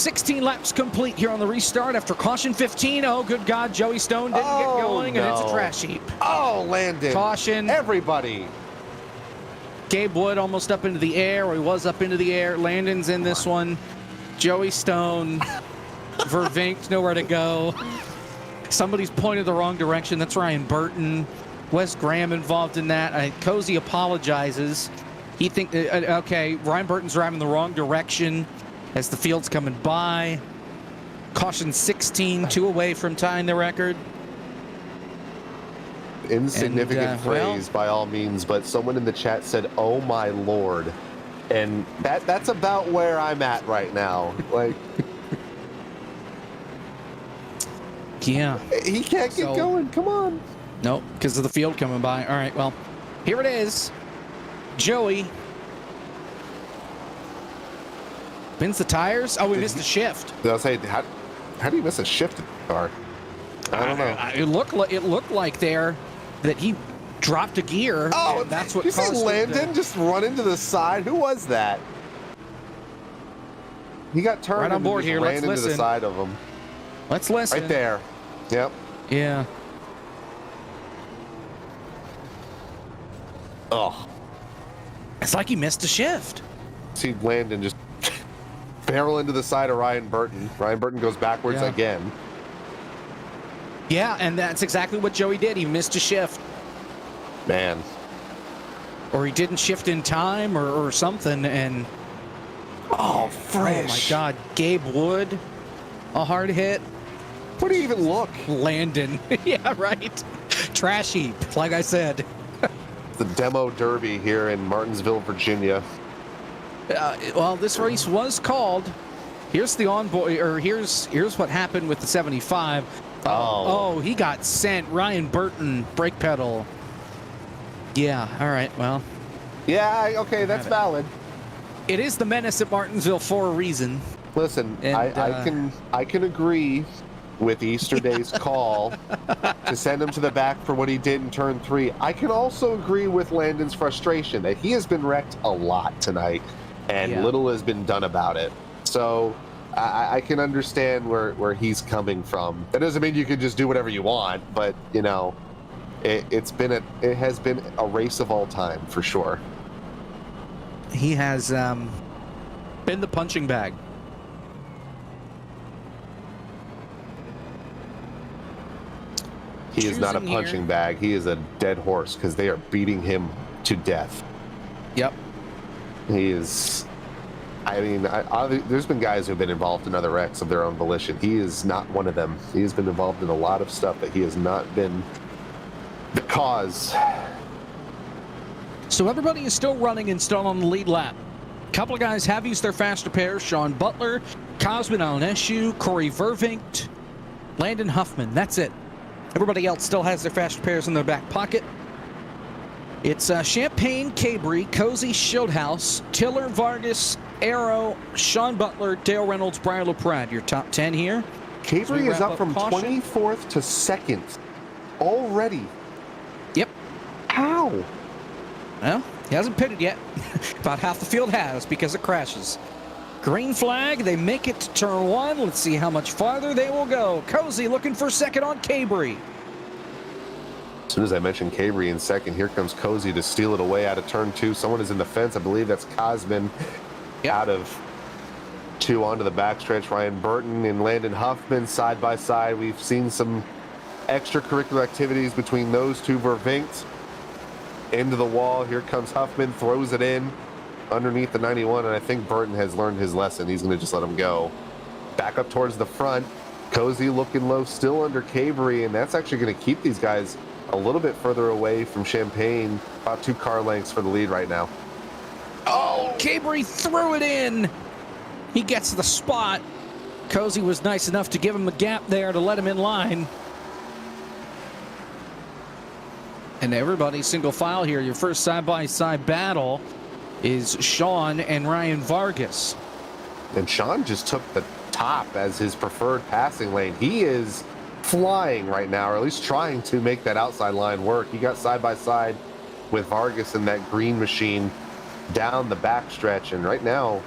Speaker 3: 16 laps complete here on the restart after caution 15. Oh, good God, Joey Stone didn't get going, and it's a
Speaker 4: no.
Speaker 3: trash heap.
Speaker 4: Oh, Landon.
Speaker 3: Caution.
Speaker 4: Everybody.
Speaker 3: Gabe Wood almost up into the air, or he was up into the air. Landon's in this one. Joey Stone. Vervinkt, nowhere to go. Somebody's pointed the wrong direction. That's Ryan Burton. Wes Graham involved in that. Cozy apologizes. He think okay, Ryan Burton's driving the wrong direction as the field's coming by. Caution 16, 2 away from tying the record.
Speaker 4: Insignificant phrase by all means, but someone in the chat said, "Oh my lord," and that's about where I'm at right now. Like,
Speaker 3: yeah,
Speaker 4: he can't get going. Come on.
Speaker 3: Nope, because of the field coming by. All right, well, here it is. Joey spins the tires. Oh, we missed the shift.
Speaker 4: I'll say, how do you miss a shift in the car? I don't know.
Speaker 3: It looked like there that he dropped a gear.
Speaker 4: Oh,
Speaker 3: and that's what
Speaker 4: you see
Speaker 3: caused
Speaker 4: Landon just run into the side. Who was that? He got turned
Speaker 3: right on
Speaker 4: and
Speaker 3: board
Speaker 4: just
Speaker 3: here.
Speaker 4: ran
Speaker 3: Let's
Speaker 4: into
Speaker 3: listen.
Speaker 4: the side of him.
Speaker 3: Let's listen.
Speaker 4: Right there. Yep.
Speaker 3: Yeah.
Speaker 4: Oh.
Speaker 3: It's like he missed a shift.
Speaker 4: See Landon just barrel into the side of Ryan Burton. Ryan Burton goes backwards
Speaker 3: Yeah.
Speaker 4: again.
Speaker 3: Yeah, and that's exactly what Joey did. He missed a shift.
Speaker 4: Man.
Speaker 3: Or he didn't shift in time or something, and
Speaker 4: oh, fresh.
Speaker 3: Oh my God, Gabe Wood, a hard hit.
Speaker 4: Where do you even look?
Speaker 3: Landon. Yeah, right. Trash heap, like I said.
Speaker 4: The demo derby here in Martinsville, Virginia.
Speaker 3: Well, this race was called. Here's the onboard, or here's what happened with the 75. Oh, he got sent. Ryan Burton, brake pedal. Yeah, all right, well.
Speaker 4: Yeah, okay, that's valid.
Speaker 3: It is the menace at Martinsville for a reason.
Speaker 4: Listen,
Speaker 3: And,
Speaker 4: I can agree with Easter Day's call to send him to the back for what he did in turn 3. I can also agree with Landon's frustration that he has been wrecked a lot tonight, and little has been done about it. So I can understand where he's coming from. That doesn't mean you can just do whatever you want, but you know, it has been a race of all time for sure.
Speaker 3: He has been the punching bag.
Speaker 4: He is not a punching bag. He is a dead horse because they are beating him to death.
Speaker 3: Yep.
Speaker 4: He is. I mean, there's been guys who've been involved in other wrecks of their own volition. He is not one of them. He has been involved in a lot of stuff that he has not been the cause.
Speaker 3: So everybody is still running and still on the lead lap. A couple of guys have used their fast repairs. Sean Butler, Cosmin Alneshu, Corey Vervinkt, Landon Huffman. That's it. Everybody else still has their fast repairs in their back pocket. It's Champagne, Cabry, Cozy, Schildhouse, Tiller, Vargas, Arrow, Sean Butler, Dale Reynolds, Brian LaPrade. Your top 10 here.
Speaker 4: Cabry is up from caution. 24th to 2nd already.
Speaker 3: Yep.
Speaker 4: How?
Speaker 3: Well, he hasn't pitted yet. About half the field has because of crashes. Green flag, they make it to turn 1. Let's see how much farther they will go. Cozy looking for second on Cabry.
Speaker 4: As soon as I mentioned Cabry in second, here comes Cozy to steal it away out of turn 2. Someone is in the fence. I believe that's Cosmin out of 2 onto the backstretch. Ryan Burton and Landon Huffman side by side. We've seen some extracurricular activities between those two. Vervinkt into the wall. Here comes Huffman, throws it in underneath the 91, and I think Burton has learned his lesson. He's going to just let him go. Back up towards the front. Cozy looking low, still under Cabry, and that's actually going to keep these guys a little bit further away from Champagne. About 2 car lengths for the lead right now.
Speaker 3: Oh, Cabry threw it in. He gets the spot. Cozy was nice enough to give him a gap there to let him in line. And everybody single file here. Your first side-by-side battle is Sean and Ryan Vargas.
Speaker 4: And Sean just took the top as his preferred passing lane. He is flying right now, or at least trying to make that outside line work. He got side-by-side with Vargas in that green machine down the backstretch, and right now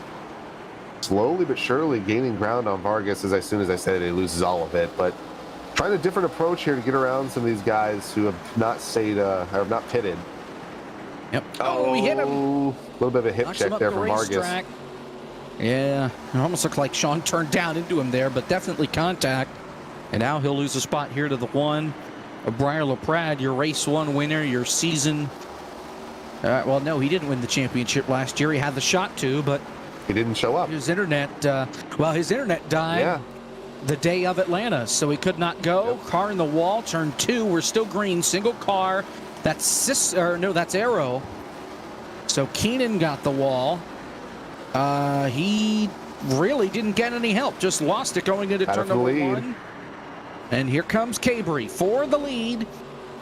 Speaker 4: slowly but surely gaining ground on Vargas. As soon as I said it, he loses all of it. But trying a different approach here to get around some of these guys who have not stayed, have not pitted.
Speaker 3: Yep. Oh, we hit him.
Speaker 4: A little bit of a hip
Speaker 3: Knocks him
Speaker 4: check
Speaker 3: up
Speaker 4: there
Speaker 3: the
Speaker 4: from Vargas.
Speaker 3: racetrack. Yeah, it almost looked like Sean turned down into him there, but definitely contact. And now he'll lose a spot here to the one of Briar LaPrade, your race 1 winner, your season. Well, no, he didn't win the championship last year. He had the shot to, but
Speaker 4: he didn't show up.
Speaker 3: His internet, his internet died the day of Atlanta, so he could not go. Yep. Car in the wall, turn 2. We're still green, single car. That's that's Arrow. So Keenan got the wall. He really didn't get any help. Just lost it going into turn number 1. And here comes Cabry for the lead.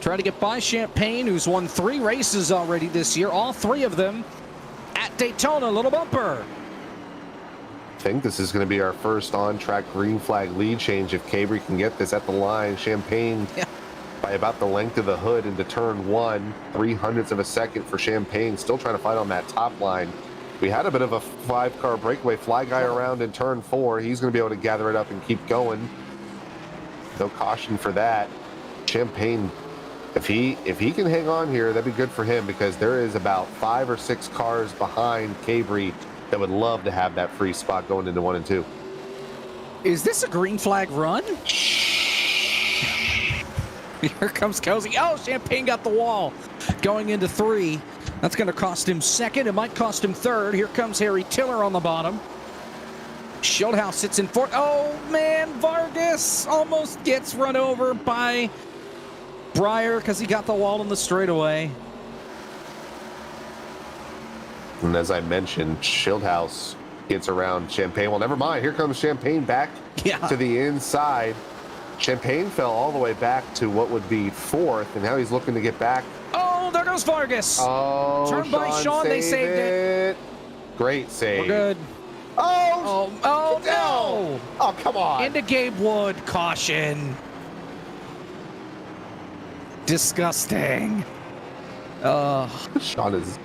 Speaker 3: Try to get by Champagne, who's won 3 races already this year. All 3 of them at Daytona. Little bumper.
Speaker 4: I think this is going to be our first on-track green flag lead change if Cabry can get this at the line. Champagne by about the length of the hood into turn 1. 0.03 of a second for Champagne. Still trying to fight on that top line. We had a bit of a 5-car breakaway. Fly guy around in turn 4. He's going to be able to gather it up and keep going. No caution for that. Champagne, if he can hang on here, that'd be good for him, because there is about 5 or 6 cars behind Cabry that would love to have that free spot going into 1 and 2.
Speaker 3: Is this a green flag run? Here comes Cozy. Oh, Champagne got the wall going into 3. That's going to cost him 2nd. It might cost him 3rd. Here comes Harry Tiller on the bottom. Schildhaus sits in 4th. Oh, man, Vargas almost gets run over by Briar because he got the wall in the straightaway.
Speaker 4: And as I mentioned, Schildhaus gets around Champagne. Well, never mind. Here comes Champagne back to the inside. Champagne fell all the way back to what would be 4th, and now he's looking to get back.
Speaker 3: Oh, there goes Vargas.
Speaker 4: Oh,
Speaker 3: Turned by Sean, they saved it.
Speaker 4: Great save.
Speaker 3: We're good.
Speaker 4: Oh
Speaker 3: no.
Speaker 4: Oh, come on.
Speaker 3: Into Gabe Wood. Caution. Disgusting.
Speaker 4: Sean is...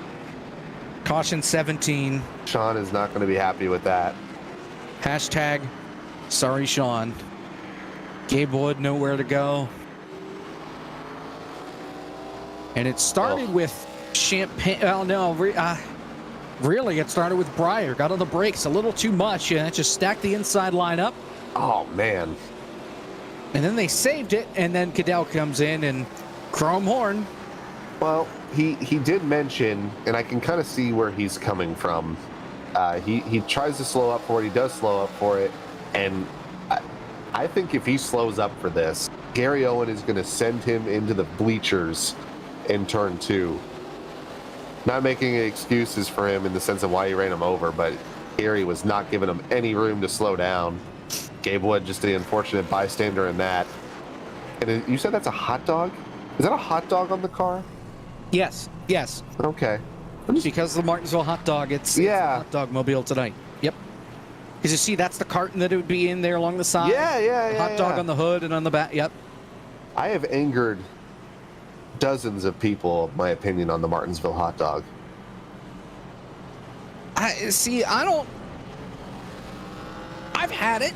Speaker 3: Caution 17.
Speaker 4: Sean is not going to be happy with that.
Speaker 3: Hashtag sorry, Sean. Gabe Wood, nowhere to go. And it started with Champagne. Oh, no. Really, it started with Briar. Got on the brakes a little too much, and it just stacked the inside line up.
Speaker 4: Oh, man.
Speaker 3: And then they saved it, and then Cadell comes in and chrome horn.
Speaker 4: Well, he did mention, and I can kind of see where he's coming from. He tries to slow up for it. He does slow up for it. And I think if he slows up for this, Gary Owen is going to send him into the bleachers in turn 2. Not making any excuses for him in the sense of why he ran him over, but Gary was not giving him any room to slow down. Gabe Wood just the unfortunate bystander in that. And you said that's a hot dog? Is that a hot dog on the car?
Speaker 3: Yes.
Speaker 4: Okay.
Speaker 3: Because of the Martinsville hot dog, it's a hot dog mobile tonight. Yep. Because you see, that's the carton that it would be in there along the side.
Speaker 4: Yeah.
Speaker 3: Hot dog on the hood and on the back. Yep.
Speaker 4: I have angered dozens of people, my opinion on the Martinsville hot dog.
Speaker 3: I've had it.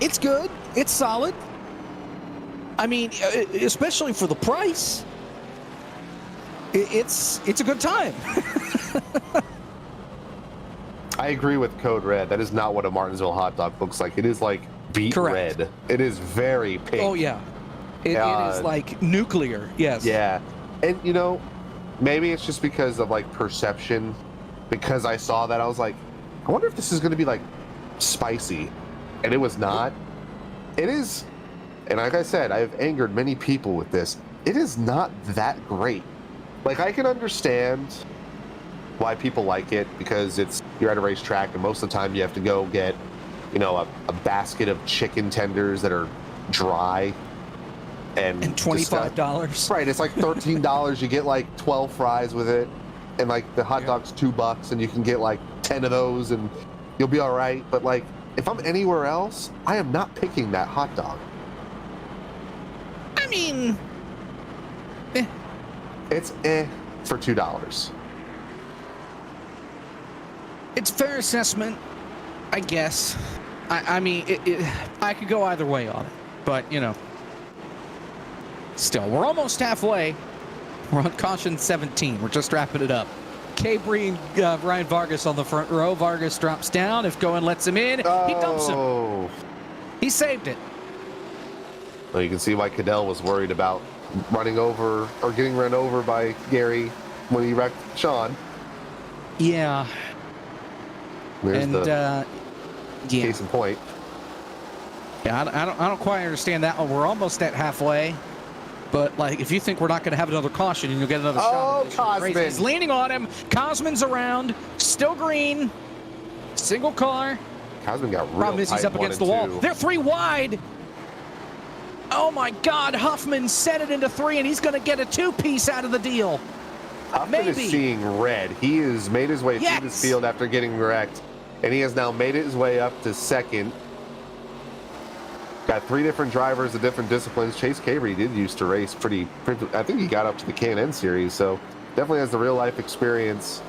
Speaker 3: It's good. It's solid. I mean, especially for the price. It's a good time.
Speaker 4: I agree with Code Red. That is not what a Martinsville hot dog looks like. It is like beet red. It is very pink.
Speaker 3: Oh, yeah. It is like nuclear. Yes.
Speaker 4: Yeah. And, you know, maybe it's just because of like perception. Because I saw that, I was like, I wonder if this is going to be like spicy. And it was not. It is. And like I said, I have angered many people with this. It is not that great. Like, I can understand why people like it, because you're at a racetrack and most of the time you have to go get, you know, a basket of chicken tenders that are dry and
Speaker 3: $25.
Speaker 4: Right, it's like $13. You get like 12 fries with it, and like the hot dog's $2, and you can get like 10 of those, and you'll be all right. But like, if I'm anywhere else, I am not picking that hot dog.
Speaker 3: I mean,
Speaker 4: it's for $2.
Speaker 3: It's fair assessment. I guess. I mean, I could go either way on it, but you know, still, we're almost halfway. We're on caution 17. We're just wrapping it up. Cabri and Ryan Vargas on the front row. Vargas drops down. If Cohen lets him in, he dumps him. He saved it.
Speaker 4: Well, you can see why Cadell was worried about running over or getting run over by Gary when he wrecked Sean.
Speaker 3: Yeah.
Speaker 4: There's
Speaker 3: And
Speaker 4: the
Speaker 3: yeah.
Speaker 4: case in point.
Speaker 3: Yeah, I don't quite understand that one. We're almost at halfway. But, like, if you think we're not going to have another caution and you'll get another shot.
Speaker 4: Cosman.
Speaker 3: He's leaning on him. Cosman's around. Still green. Single car.
Speaker 4: Cosman got real
Speaker 3: Problem is he's
Speaker 4: tight
Speaker 3: up against the
Speaker 4: 1
Speaker 3: wall.
Speaker 4: and 2.
Speaker 3: They're 3 wide. Oh, my God. Huffman set it into 3, and he's going to get a 2-piece out of the deal.
Speaker 4: Huffman is seeing red. He has made his way through this field after getting wrecked, and he has now made his way up to second. Got 3 different drivers of different disciplines. Chase Cabri did used to race pretty. I think he got up to the K&N series, so definitely has the real life experience.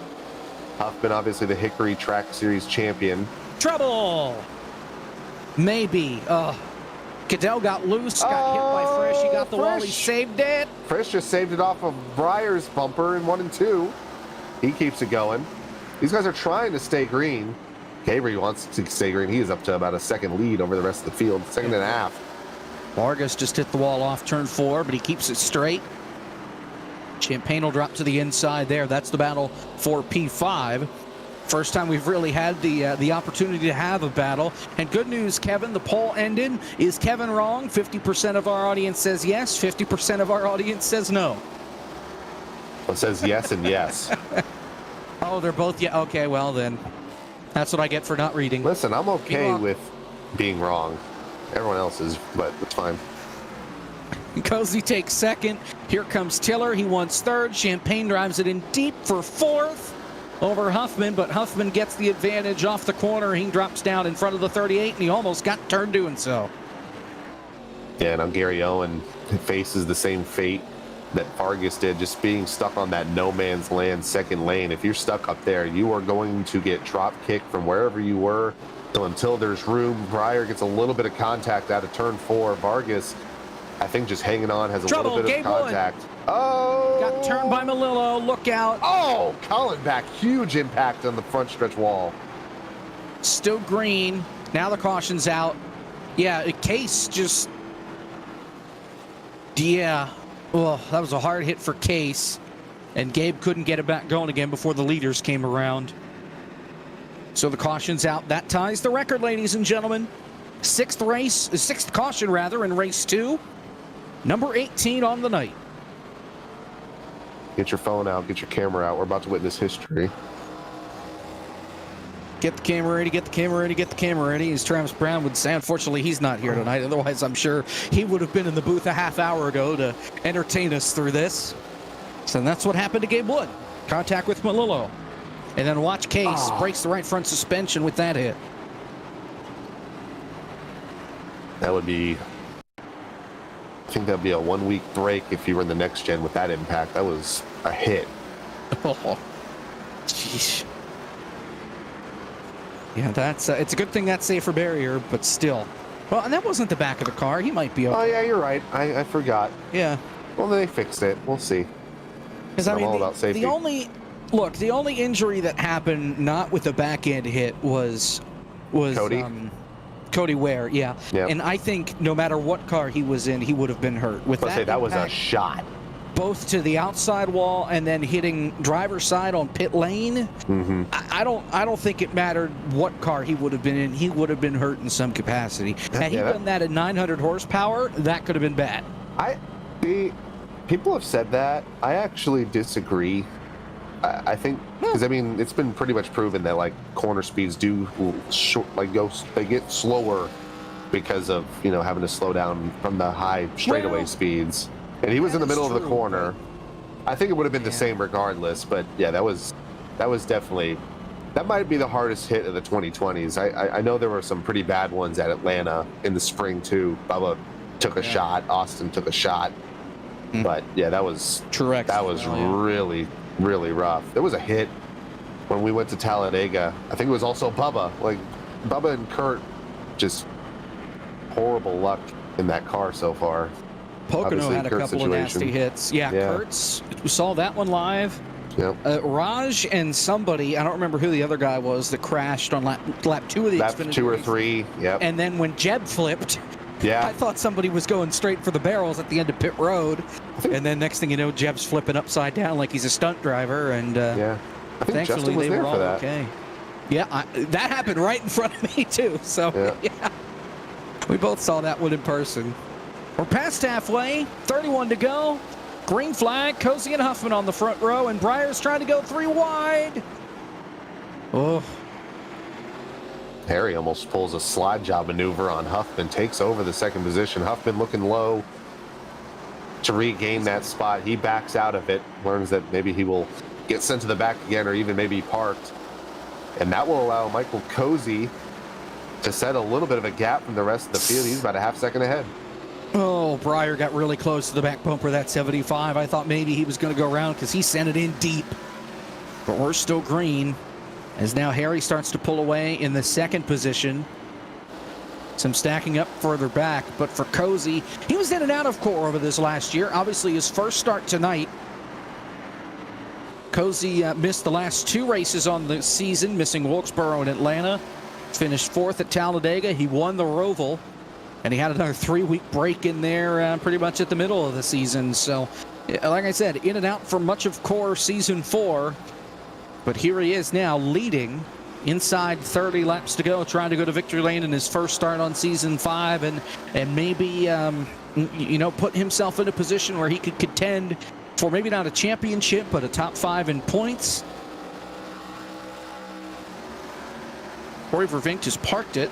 Speaker 4: Huffman, obviously the Hickory Track Series champion.
Speaker 3: Trouble. Maybe. Cadell got loose, got hit by Frisch. He got the wall. He saved it.
Speaker 4: Frisch just saved it off of Breyer's bumper in 1 and 2. He keeps it going. These guys are trying to stay green. Cabri wants to stay green. He is up to about a second lead over the rest of the field, 2.5.
Speaker 3: Vargas just hit the wall off turn 4, but he keeps it straight. Champagne will drop to the inside there. That's the battle for P5. First time we've really had the opportunity to have a battle. And good news, Kevin, the poll ended. Is Kevin wrong? 50% of our audience says yes. 50% of our audience says no.
Speaker 4: It says yes and yes.
Speaker 3: Oh, they're both yeah. Okay, well then. That's what I get for not reading.
Speaker 4: Listen, I'm okay with being wrong. Everyone else is, but it's fine.
Speaker 3: Cozy takes second. Here comes Tiller. He wants third. Champagne drives it in deep for fourth over Huffman, but Huffman gets the advantage off the corner. He drops down in front of the 38, and he almost got turned doing so.
Speaker 4: Yeah, now Gary Owen faces the same fate that Vargas did, just being stuck on that no man's land second lane. If you're stuck up there, you are going to get drop kicked from wherever you were until there's room. Breyer gets a little bit of contact out of turn 4. Vargas, I think, just hanging on, has a little bit of contact. Oh!
Speaker 3: Got turned by Melillo. Look out.
Speaker 4: Oh! Colin back. Huge impact on the front stretch wall.
Speaker 3: Still green. Now the caution's out. Yeah, Case just... Yeah. Oh, that was a hard hit for Case. And Gabe couldn't get it back going again before the leaders came around. So the caution's out. That ties the record, ladies and gentlemen. Sixth caution in race 2. Number 18 on the night.
Speaker 4: Get your phone out. Get your camera out. We're about to witness history.
Speaker 3: Get the camera ready, get the camera ready, get the camera ready, as Travis Brown would say. Unfortunately, he's not here tonight. Otherwise, I'm sure he would have been in the booth a half hour ago to entertain us through this. So that's what happened to Gabe Wood. Contact with Melillo. And then watch Case breaks the right front suspension with that hit.
Speaker 4: That would be... I think that would be a 1-week break if you were in the next gen with that impact. That was a hit.
Speaker 3: Oh, jeez. Yeah, that's it's a good thing that's safer barrier, but still. Well, and that wasn't the back of the car. He might be okay.
Speaker 4: Oh, yeah, you're right. I forgot.
Speaker 3: Yeah.
Speaker 4: Well, they fixed it. We'll see.
Speaker 3: Because, I mean,
Speaker 4: all about safety.
Speaker 3: the only injury that happened not with a back end hit was
Speaker 4: Cody?
Speaker 3: Cody Ware, yeah.
Speaker 4: Yep.
Speaker 3: And I think no matter what car he was in, he would have been hurt. With that,
Speaker 4: that was a
Speaker 3: impact,
Speaker 4: shot.
Speaker 3: both to the outside wall and then hitting driver's side on pit lane.
Speaker 4: Mm-hmm.
Speaker 3: I don't think it mattered what car he would have been in. He would have been hurt in some capacity. Had he done that at 900 horsepower, that could have been bad.
Speaker 4: People have said that. I actually disagree. I think because I mean it's been pretty much proven that like corner speeds do they get slower because of having to slow down from the high straightaway speeds. And he was in the middle of the corner. I think it would have been the same regardless. But yeah, that was definitely might be the hardest hit of the 2020s. I know there were some pretty bad ones at Atlanta in the spring too. Bubba took a shot. Austin took a shot. But yeah, that was
Speaker 3: Truex.
Speaker 4: That was really, really rough. There was a hit when we went to Talladega. I think it was also Bubba. Like Bubba and Kurt, just horrible luck in that car so far.
Speaker 3: Pocono
Speaker 4: Obviously,
Speaker 3: had a
Speaker 4: Kurt's
Speaker 3: couple of nasty
Speaker 4: situation.
Speaker 3: hits. Yeah, Kurtz, we saw that one live.
Speaker 4: Yep.
Speaker 3: Raj and somebody, I don't remember who the other guy was, that crashed on lap 2 of the
Speaker 4: Lap
Speaker 3: Xfinity
Speaker 4: 2 or
Speaker 3: race.
Speaker 4: 3. Yep.
Speaker 3: And then when Jeb flipped,
Speaker 4: Yeah.
Speaker 3: I thought somebody was going straight for the barrels at the end of pit road. And then next thing you know, Jeb's flipping upside down like he's a stunt driver. And
Speaker 4: Yeah. I think
Speaker 3: thankfully
Speaker 4: Justin was
Speaker 3: they
Speaker 4: there
Speaker 3: were
Speaker 4: for
Speaker 3: all
Speaker 4: that.
Speaker 3: okay. Yeah, that happened right in front of me too. So yeah, we both saw that one in person. We're past halfway, 31 to go. Green flag, Cozy and Huffman on the front row, and Breyer's trying to go 3 wide. Oh,
Speaker 4: Harry almost pulls a slide job maneuver on Huffman, takes over the second position. Huffman looking low to regain that spot. He backs out of it, learns that maybe he will get sent to the back again or even maybe parked. And that will allow Michael Cozy to set a little bit of a gap from the rest of the field. He's about a half second ahead.
Speaker 3: oh, Breyer got really close to the back bumper of that 75. I thought maybe he was going to go around because he sent it in deep. But we're still green. As now Harry starts to pull away in the second position. Some stacking up further back, but for Cozy, he was in and out of core over this last year. Obviously his first start tonight. Cozy missed the last 2 races on the season, missing Wilkesboro and Atlanta. Finished 4th at Talladega. He won the Roval, and he had another 3-week break in there pretty much at the middle of the season. So, like I said, in and out for much of core season 4. But here he is now leading inside 30 laps to go, trying to go to victory lane in his first start on season 5 and maybe, put himself in a position where he could contend for maybe not a championship, but a top 5 in points. Corey Vervink just parked it.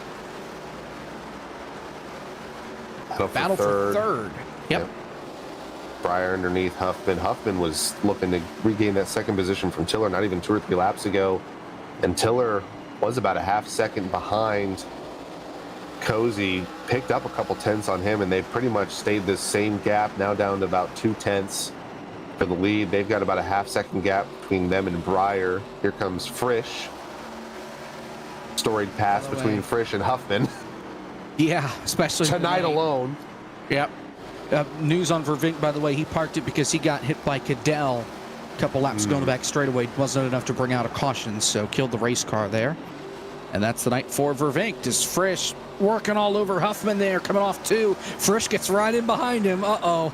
Speaker 3: Battle for third. Yep.
Speaker 4: Breyer underneath Huffman. Huffman was looking to regain that second position from Tiller not even 2 or 3 laps ago. And Tiller was about a half second behind Cozy, picked up a couple tenths on him, and they pretty much stayed this same gap, now down to about 2 tenths for the lead. They've got about a half second gap between them and Breyer. Here comes Frisch. Storied pass between Frisch and Huffman.
Speaker 3: Yeah, especially
Speaker 4: tonight alone.
Speaker 3: Yep. News on Vervink, by the way, he parked it because he got hit by Cadell a couple laps going back straightaway. Wasn't enough to bring out a caution, so killed the race car there. And that's the night for Vervink. Just Frisch working all over Huffman there, coming off 2. Frisch gets right in behind him. Uh-oh.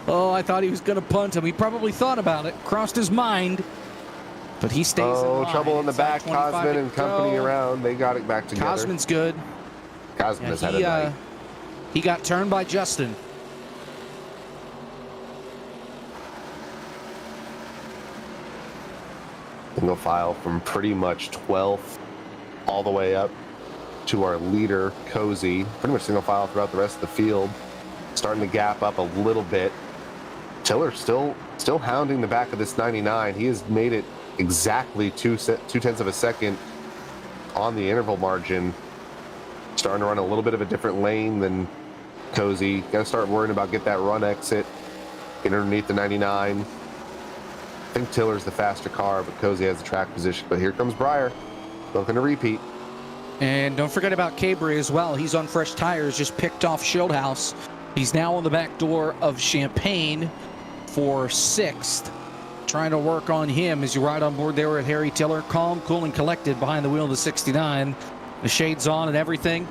Speaker 3: Oh, I thought he was going to punt him. He probably thought about it, crossed his mind. But he stays in line.
Speaker 4: Trouble in the back. Cosman and company around. They got it back together.
Speaker 3: Cosman's good.
Speaker 4: Cosman has had a night.
Speaker 3: He got turned by Justin.
Speaker 4: Single file from pretty much 12th all the way up to our leader, Cozy. Pretty much single file throughout the rest of the field. Starting to gap up a little bit. Tiller still hounding the back of this 99. He has made it exactly 2/10 of a second on the interval margin. Starting to run a little bit of a different lane than Cozy. Got to start worrying about get that run exit. Get underneath the 99. I think Tiller's the faster car, but Cozy has the track position. But here comes Breyer, looking to repeat.
Speaker 3: And don't forget about Cabry as well. He's on fresh tires, just picked off Schildhouse. He's now on the back door of Champaign for 6th. Trying to work on him as you ride on board there with Harry Tiller. Calm, cool, and collected behind the wheel of the 69. The shades on and everything.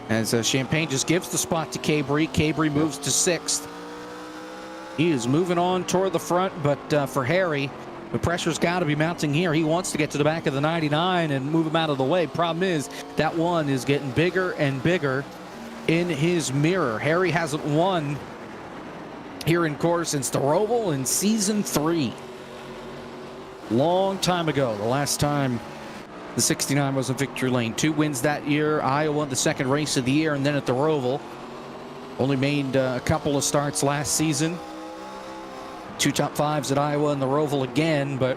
Speaker 3: As Champaign just gives the spot to Cabry. Cabry moves to 6th. He is moving on toward the front, but for Harry, the pressure's got to be mounting here. He wants to get to the back of the 99 and move him out of the way. Problem is, that one is getting bigger and bigger in his mirror. Harry hasn't won here in core since the Roval in season 3. Long time ago, the last time the 69 was in victory lane. 2 wins that year. Iowa, the second race of the year, and then at the Roval. Only made a couple of starts last season. 2 top 5s at Iowa and the Roval again, but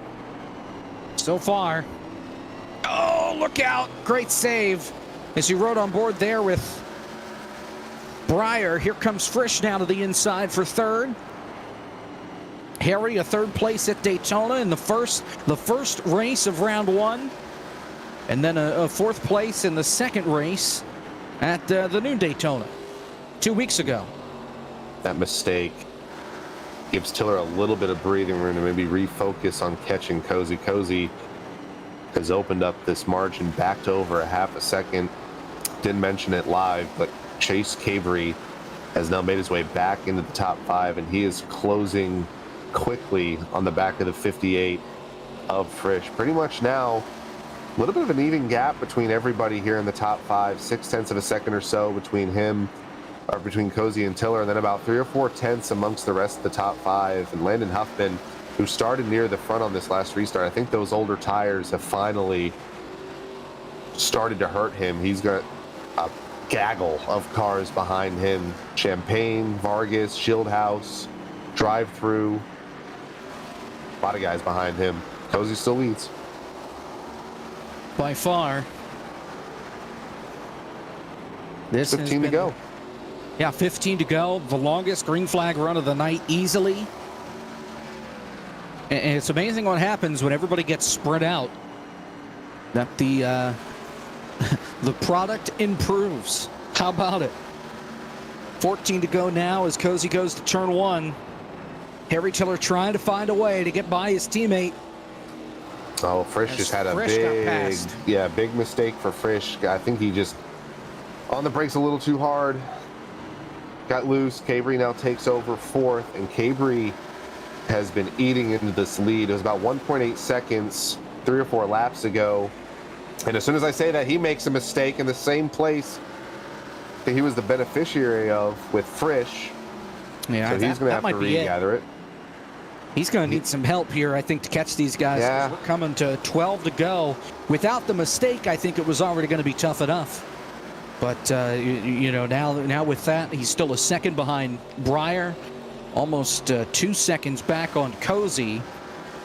Speaker 3: so far. Oh, look out. Great save as he rode on board there with Breyer. Here comes Frisch now to the inside for 3rd. Harry, a 3rd place at Daytona in the first race of round 1. and then a fourth place in the second race at the noon Daytona 2 weeks ago.
Speaker 4: That mistake gives Tiller a little bit of breathing room to maybe refocus on catching Cozy. Cozy has opened up this margin back to over a half a second. Didn't mention it live, but Chase Cavery has now made his way back into the top 5, and he is closing quickly on the back of the 58 of Frisch. Pretty much now, a little bit of an even gap between everybody here in the top 5, 0.6 of a second or so between him, or between Cozy and Tiller, and then about 3 or 4 tenths amongst the rest of the top 5. And Landon Huffman, who started near the front on this last restart, I think those older tires have finally started to hurt him. He's got a gaggle of cars behind him. Champagne, Vargas, Shieldhouse, Drive-Through. A lot of guys behind him. Cozy still leads.
Speaker 3: By far. This
Speaker 4: 15 to go.
Speaker 3: Yeah, 15 to go. The longest green flag run of the night easily. And it's amazing what happens when everybody gets spread out. That the product improves. How about it? 14 to go now as Cozy goes to turn 1. Harry Tiller trying to find a way to get by his teammate.
Speaker 4: Oh, Frisch just had a big mistake for Frisch. I think he just on the brakes a little too hard. Got loose. Cavery now takes over 4th, and Cavery has been eating into this lead. It was about 1.8 seconds 3 or 4 laps ago. And as soon as I say that, he makes a mistake in the same place that he was the beneficiary of with Frisch.
Speaker 3: Yeah,
Speaker 4: so he's going to have to regather it.
Speaker 3: He's going to need some help here, I think, to catch these guys.
Speaker 4: Yeah.
Speaker 3: We're coming to 12 to go. Without the mistake, I think it was already going to be tough enough. But, you know, now with that, he's still a second behind Breyer, almost 2 seconds back on Cozy,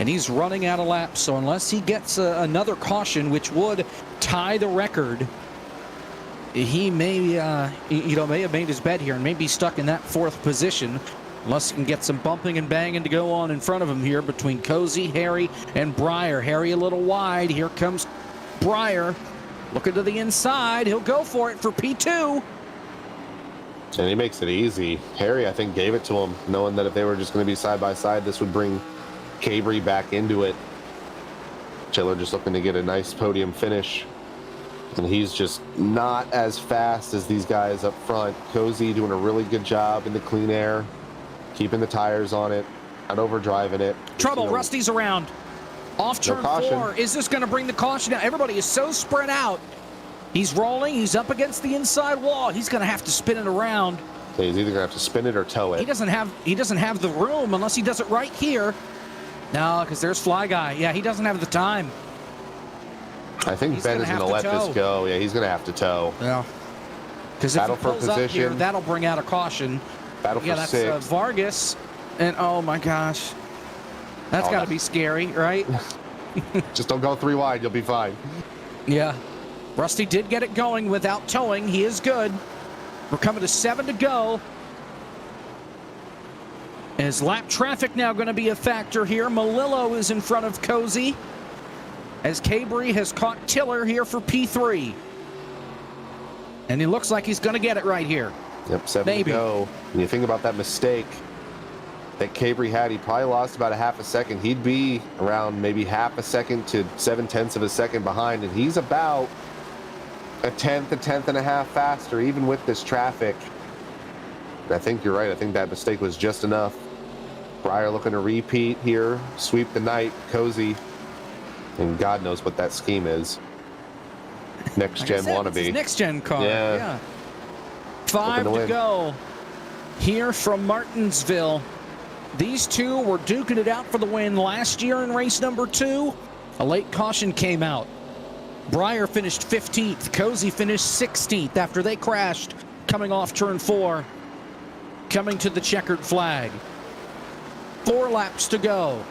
Speaker 3: and he's running out of laps. So unless he gets another caution, which would tie the record, he may, may have made his bed here and may be stuck in that 4th position. Unless he can get some bumping and banging to go on in front of him here between Cozy, Harry, and Breyer. Harry a little wide. Here comes Breyer. Looking to the inside. He'll go for it for P2.
Speaker 4: And he makes it easy. Harry, I think, gave it to him, knowing that if they were just going to be side by side, this would bring Cavery back into it. Tiller just looking to get a nice podium finish. And he's just not as fast as these guys up front. Cozy doing a really good job in the clean air. Keeping the tires on it, not overdriving it.
Speaker 3: Trouble, Rusty's around. Off turn 4. Is this going to bring the caution down? Everybody is so spread out. He's rolling. He's up against the inside wall. He's going to have to spin it around.
Speaker 4: So he's either going to have to spin it or tow it.
Speaker 3: He doesn't have the room unless he does it right here. No, because there's Fly Guy. Yeah, he doesn't have the time.
Speaker 4: I think Ben is going to let this go. Yeah, he's going to have to tow.
Speaker 3: Yeah. Because if he pulls up here, that'll bring out a caution.
Speaker 4: Battle for 6.
Speaker 3: That's Vargas. And oh my gosh. That's got to be scary, right?
Speaker 4: Just don't go 3 wide. You'll be fine.
Speaker 3: Yeah. Rusty did get it going without towing. He is good. We're coming to 7 to go. Is lap traffic now going to be a factor here? Malillo is in front of Cozy as Cavery has caught Tiller here for P3. And he looks like he's going to get it right here.
Speaker 4: Yep, 7 to go. When you think about that mistake that Cavery had, he probably lost about a half a second. He'd be around maybe half a second to 0.7 of a second behind, and he's about a tenth and a half faster, even with this traffic. I think you're right. I think that mistake was just enough. Breyer looking to repeat here, sweep the night, Cozy, and God knows what that scheme is. Next gen wannabe.
Speaker 3: Next gen car. Yeah. 5 to go here from Martinsville. These two were duking it out for the win last year in race number 2. A late caution came out. Breyer finished 15th. Cozy finished 16th after they crashed coming off turn 4. Coming to the checkered flag. 4 laps to go.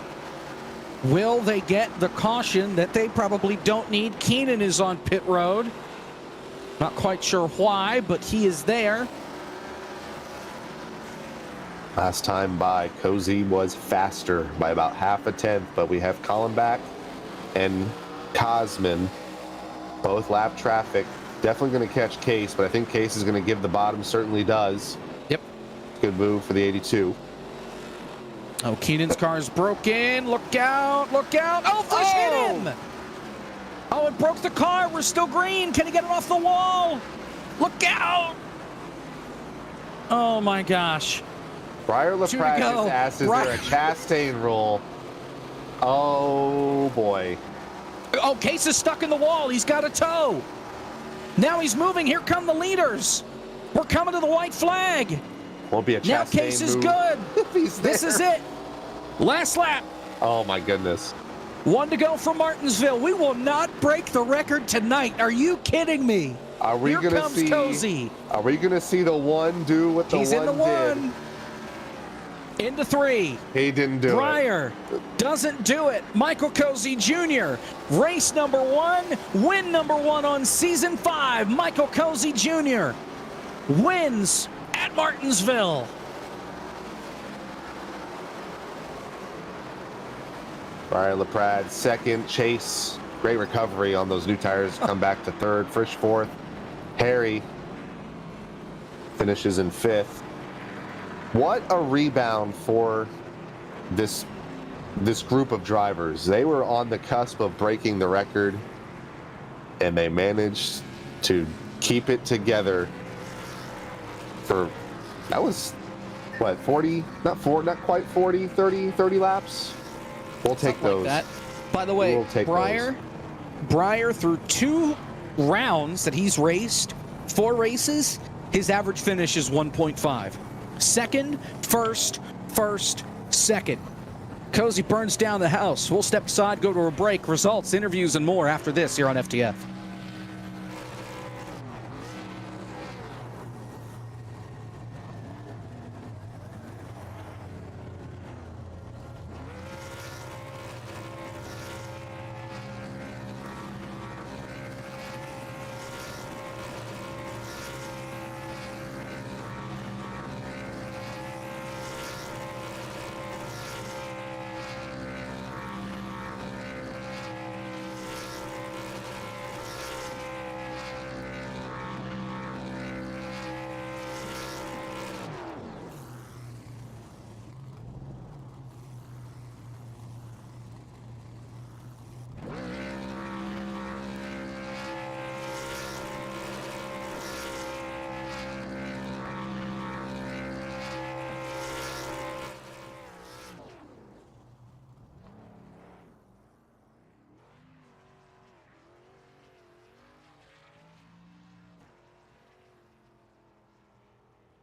Speaker 3: Will they get the caution that they probably don't need? Keenan is on pit road. Not quite sure why, but he is there.
Speaker 4: Last time by, Cozy was faster by about half a tenth, but we have Colin back and Cosman Both lap traffic. Definitely going to catch Case, but I think Case is going to give the bottom. Certainly does.
Speaker 3: Yep.
Speaker 4: Good move for the 82.
Speaker 3: Oh, Keenan's car is broken. Look out. Look out. Oh, Fish hit him. Oh, it broke the car. We're still green. Can he get it off the wall? Look out. Oh, my gosh.
Speaker 4: Briar LaPrat just asked, is there a Chastain rule? Oh, boy.
Speaker 3: Oh, Case is stuck in the wall. He's got a tow. Now he's moving. Here come the leaders. We're coming to the white flag.
Speaker 4: Won't be a Chastain
Speaker 3: now Case is
Speaker 4: move.
Speaker 3: good.
Speaker 4: He's
Speaker 3: This is it. Last lap.
Speaker 4: Oh, my goodness.
Speaker 3: 1 to go for Martinsville. We will not break the record tonight. Are you kidding me?
Speaker 4: Are we
Speaker 3: Here
Speaker 4: going to
Speaker 3: comes
Speaker 4: see?
Speaker 3: Cozy.
Speaker 4: Are we going to see the one do what the
Speaker 3: He's
Speaker 4: one
Speaker 3: in the
Speaker 4: did?
Speaker 3: one. Into 3.
Speaker 4: He didn't do
Speaker 3: Briar doesn't do it. Michael Cozy Jr. Race number 1, win number 1 on season 5. Michael Cozy Jr. wins at Martinsville.
Speaker 4: Briar LaPrat second. Chase, great recovery on those new tires. Come back to third. Frisch fourth. Harry finishes in 5th. What a rebound for this group of drivers. They were on the cusp of breaking the record, and they managed to keep it together for, that was, what, 40, not quite 40, 30 laps? We'll take
Speaker 3: Something
Speaker 4: those.
Speaker 3: like that. By the way,
Speaker 4: We'll take
Speaker 3: Briar through 2 rounds that he's raced, 4 races, his average finish is 1.5. Second, first, second. Cozy burns down the house. We'll step aside, go to a break. Results, interviews, and more after this here on FTF.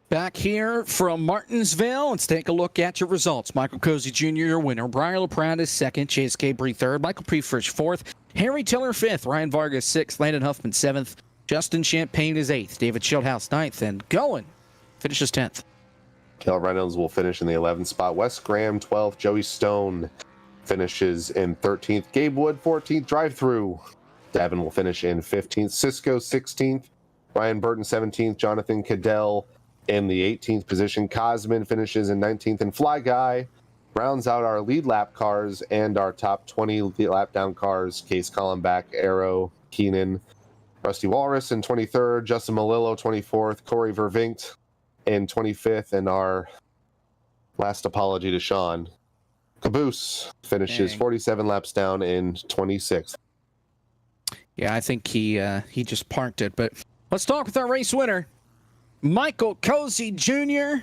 Speaker 3: Back here from Martinsville, let's take a look at your results. Michael Cozy Jr., your winner. Briar LaPrat is second. Chase Cabry third. Michael P. Frisch fourth. Harry Tiller fifth. Ryan Vargas sixth. Landon Huffman seventh. Justin Champagne is eighth. David Schildhouse ninth. And Goen finishes 10th.
Speaker 4: Kel Reynolds will finish in the 11th spot. Wes Graham 12th. Joey Stone finishes in 13th. Gabe Wood 14th. Drive-through. Davin will finish in 15th. Cisco 16th. Ryan Burton 17th. Jonathan Cadell in the 18th position. Cosman finishes in 19th. And Fly Guy rounds out our lead lap cars and our top 20 lap down cars. Case Collenbach, Arrow, Keenan, Rusty Walrus in 23rd. Justin Malillo 24th. Corey Vervinkt in 25th. And our last apology to Sean, Caboose finishes 47 laps down in 26th.
Speaker 3: Yeah, I think he just parked it. But let's talk with our race winner, Michael Cozy Jr.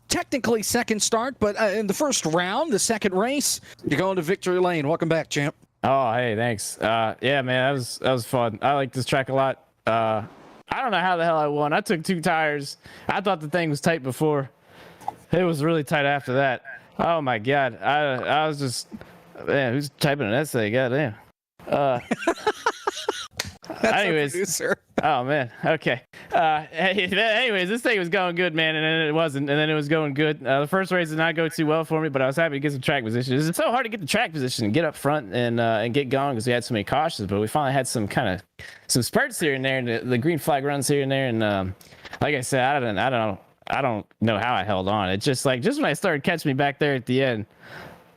Speaker 3: Technically second start, but in the first round, the second race, you're going to victory lane. Welcome back, champ.
Speaker 11: Oh, hey, thanks. Yeah, man, that was fun. I like this track a lot. I don't know how the hell I won. I took 2 tires. I thought the thing was tight before. It was really tight after that. Oh my God. I was just, man, who's typing an essay? Goddamn. Anyways, oh man, okay. Anyways, this thing was going good, man, and then it wasn't, and then it was going good. The first race did not go too well for me, but I was happy to get some track position. It's so hard to get the track position and get up front and get going because we had so many cautions, but we finally had some spurts here and there, and the green flag runs here and there, and like I said, I don't know how I held on. It's just when I started catching me back there at the end,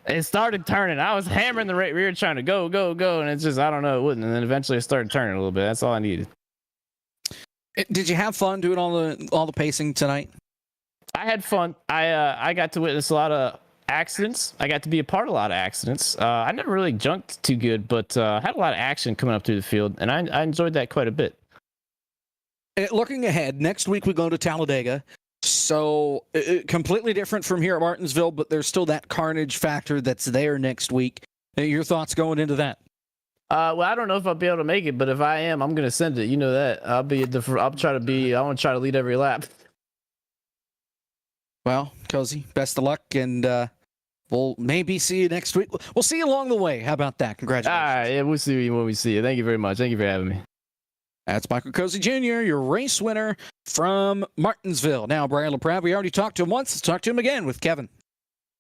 Speaker 11: It started turning. I was hammering the right rear trying to go, and it's just, I don't know, it wouldn't. And then eventually it started turning a little bit. That's all I needed.
Speaker 3: Did you have fun doing all the pacing tonight?
Speaker 11: I had fun. I got to witness a lot of accidents. I got to be a part of a lot of accidents. I never really junked too good, but had a lot of action coming up through the field, and I enjoyed that quite a bit.
Speaker 3: Looking ahead, next week we go to Talladega. So completely different from here at Martinsville, but there's still that carnage factor that's there next week. Your thoughts going into that?
Speaker 11: Well, I don't know if I'll be able to make it, but if I am, I'm gonna send it. You know that. I want to try to lead every lap.
Speaker 3: Well, Cozy, best of luck, and we'll maybe see you next week. We'll see you along the way. How about that? Congratulations.
Speaker 11: All right, yeah, we'll see you when we see you. Thank you very much. Thank you for having me.
Speaker 3: That's Michael Cozy Jr., your race winner from Martinsville. Now, Brian LaPrade, we already talked to him once. Let's talk to him again with Kevin.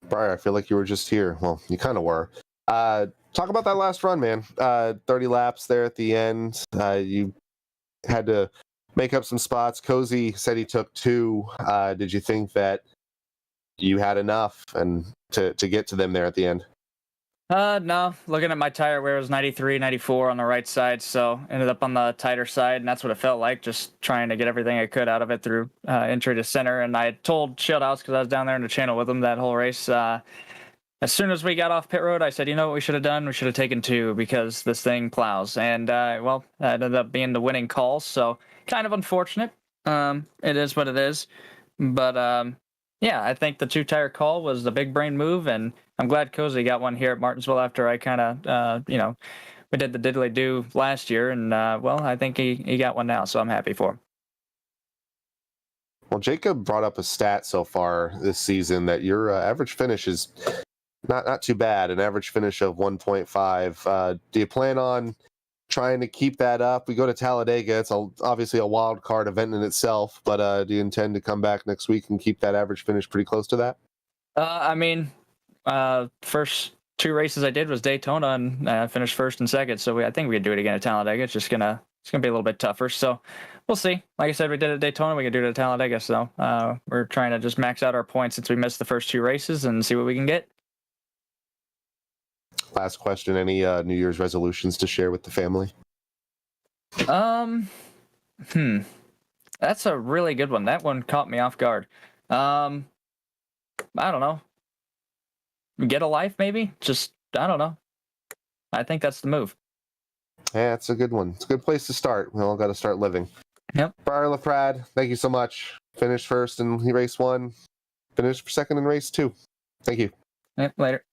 Speaker 4: Brian, I feel like you were just here. Well, you kind of were. Talk about that last run, man. 30 laps there at the end. You had to make up some spots. Cozy said he took 2. Did you think that you had enough and to get to them there at the end?
Speaker 9: No. Looking at my tire wear, it was 93, 94 on the right side, so ended up on the tighter side, and that's what it felt like, just trying to get everything I could out of it through entry to center. And I had told Shieldhouse, because I was down there in the channel with him that whole race, as soon as we got off pit road, I said, you know what we should have done? We should have taken 2 because this thing plows. And, well, that ended up being the winning call, so kind of unfortunate. It is what it is. But, yeah, I think the 2-tire call was the big brain move, and I'm glad Cozy got one here at Martinsville after I kind of, we did the diddly-do last year, and, well, I think he got one now, so I'm happy for him.
Speaker 4: Well, Jacob brought up a stat so far this season that your average finish is not too bad, an average finish of 1.5. Do you plan on trying to keep that up? We go to Talladega. It's obviously a wild card event in itself, but do you intend to come back next week and keep that average finish pretty close to that?
Speaker 9: I mean, first 2 races I did was Daytona, and I finished first and second. So I think we could do it again at Talladega. It's gonna be a little bit tougher. So we'll see. Like I said, we did it at Daytona. We can do it at Talladega. So we're trying to just max out our points since we missed the first 2 races and see what we can get.
Speaker 4: Last question, any New Year's resolutions to share with the family?
Speaker 9: That's a really good one. That one caught me off guard. I don't know. Get a life, maybe? Just, I don't know. I think that's the move.
Speaker 4: Yeah, it's a good one. It's a good place to start. We all got to start living.
Speaker 9: Yep.
Speaker 4: Brian LaPrade, thank you so much. Finished first in race 1. Finished second in race 2. Thank you.
Speaker 9: Yep, later.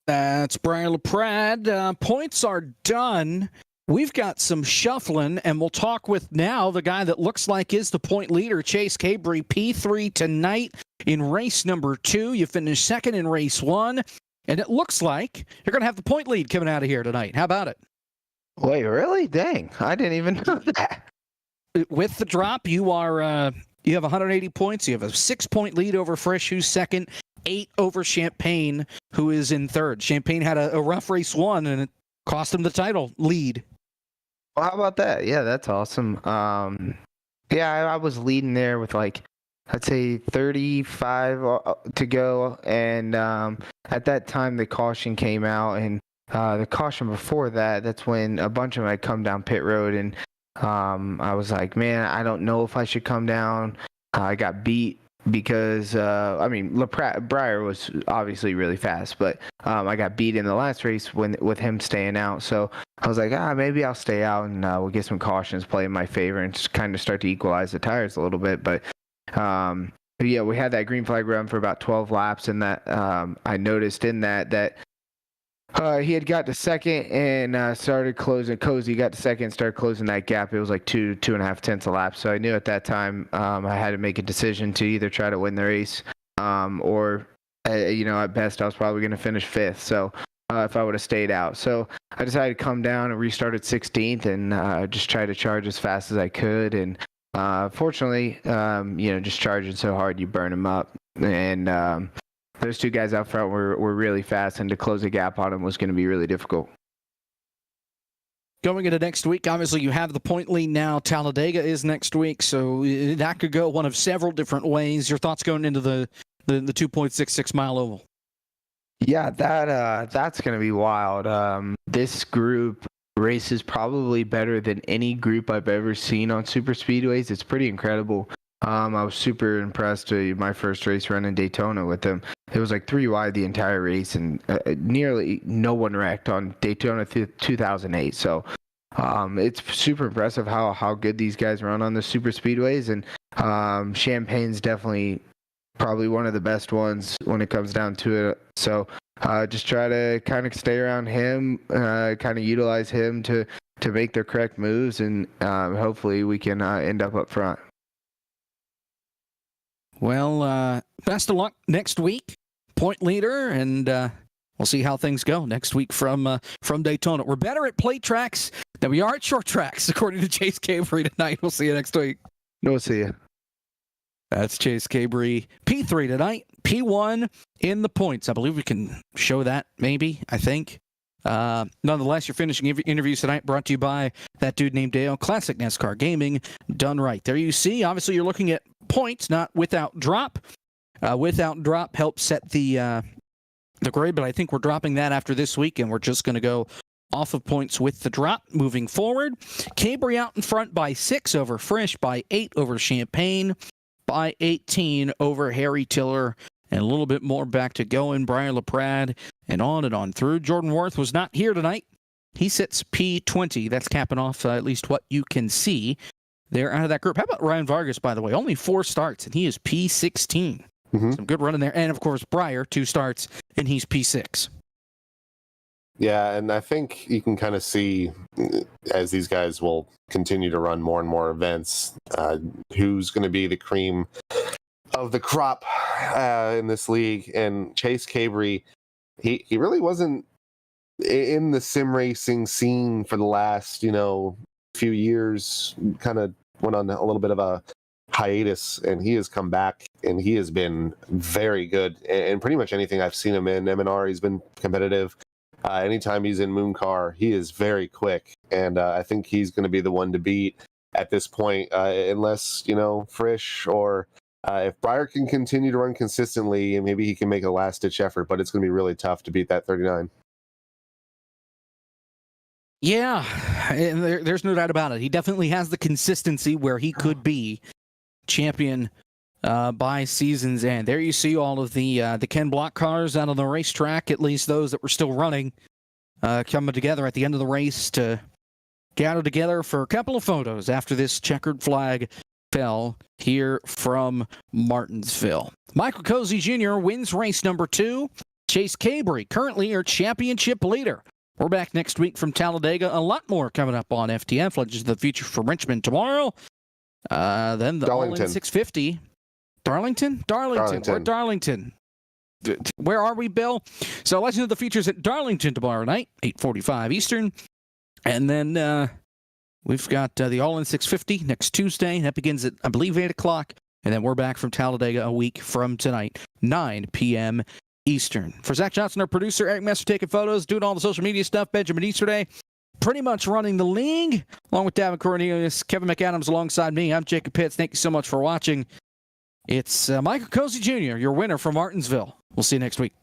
Speaker 3: That's Brian LaPrade. Points are done. We've got some shuffling, and we'll talk with now the guy that looks like is the point leader, Chase Cabry, P3 tonight in race number 2. You finished second in race 1, and it looks like you're going to have the point lead coming out of here tonight. How about it?
Speaker 12: Wait, really? Dang, I didn't even know that.
Speaker 3: With the drop, you have 180 points. You have a 6-point lead over Frisch, who's second. 8 over Champagne, who is in third. Champagne had a rough race 1, and it cost him the title lead.
Speaker 12: Well, how about that? Yeah, that's awesome. Yeah, I was leading there with I'd say 35 to go, and at that time the caution came out, and the caution before that's when a bunch of them had come down pit road, and I was like, man, I don't know if I should come down. I got beat because Breyer was obviously really fast, but I got beat in the last race with him staying out. So I was like, maybe I'll stay out and we'll get some cautions play in my favor and just kind of start to equalize the tires a little bit. But yeah, we had that green flag run for about 12 laps, and that I noticed in that he had got to second and started closing. Cozy got to second, started closing that gap. It was like 2.5 tenths a lap. So I knew at that time I had to make a decision to either try to win the race or, at best I was probably going to finish 5th. So if I would have stayed out. So I decided to come down and restarted 16th and just try to charge as fast as I could. And fortunately, just charging so hard, you burn them up. And those 2 guys out front were really fast, and to close a gap on them was going to be really difficult.
Speaker 3: Going into next week, obviously you have the point lead now. Talladega is next week, so that could go one of several different ways. Your thoughts going into the 2.66 mile oval?
Speaker 12: Yeah, that's gonna be wild. This group races probably better than any group I've ever seen on super speedways. It's pretty incredible. I was super impressed with my first race run in Daytona with them. It was like 3 wide the entire race, and nearly no one wrecked on Daytona 2008. So it's super impressive how good these guys run on the super speedways, and Champagne's definitely probably one of the best ones when it comes down to it. So just try to kind of stay around him, kind of utilize him to make the correct moves, and hopefully we can end up front.
Speaker 3: Well, best of luck next week, point leader, and we'll see how things go next week from Daytona. We're better at plate tracks than we are at short tracks, according to Chase Cabry tonight. We'll see you next week.
Speaker 12: We'll see you.
Speaker 3: That's Chase Cabry. P3 tonight, P1 in the points. I believe we can show that, maybe, I think. Nonetheless, your finishing interviews tonight brought to you by that dude named Dale. Classic NASCAR Gaming, done right. There you see, obviously you're looking at points, not without drop. Without drop helps set the grade, but I think we're dropping that after this week, and we're just going to go off of points with the drop moving forward. Cabry out in front by 6 over Frisch, by 8 over Champagne, by 18 over Harry Tiller, and a little bit more back to go in Brian LaPrade, and on through. Jordan Worth was not here tonight. He sits P20. That's capping off at least what you can see there out of that group. How about Ryan Vargas, by the way? Only 4 starts, and he is P16. Some good running there. And, of course, Breyer, 2 starts, and he's P6.
Speaker 4: Yeah, and I think you can kind of see as these guys will continue to run more and more events, who's going to be the cream of the crop in this league. And Chase Cabry, he really wasn't in the sim racing scene for the last, few years. Kind of went on a little bit of a hiatus, and he has come back, and he has been very good. And pretty much anything I've seen him in M&R, he's been competitive. Anytime he's in Moon Car, he is very quick, and I think he's going to be the one to beat at this point, unless, Frisch or if Breyer can continue to run consistently, and maybe he can make a last-ditch effort, but it's going to be really tough to beat that 39.
Speaker 3: Yeah, and there's no doubt about it. He definitely has the consistency where he could be champion by season's end. There you see all of the Ken Block cars out on the racetrack, at least those that were still running, coming together at the end of the race to gather together for a couple of photos after this checkered flag fell here from Martinsville. Michael Cozy Jr. wins race number 2. Chase Cabry, currently your championship leader. We're back next week from Talladega. A lot more coming up on FTF. Legends of the Future from Richmond tomorrow. Then the All-In 650. Darlington? Or Darlington. Where are we, Bill? So Legend of the Future's at Darlington tomorrow night, 8:45 Eastern. And then we've got the All-In 650 next Tuesday. That begins at, I believe, 8 o'clock. And then we're back from Talladega a week from tonight, 9 p.m. Eastern. For Zach Johnson, our producer, Eric Messer taking photos, doing all the social media stuff, Benjamin Easterday, pretty much running the league, along with Davin Cornelius, Kevin McAdams alongside me. I'm Jacob Pitts. Thank you so much for watching. It's Michael Cozy Jr., your winner from Martinsville. We'll see you next week.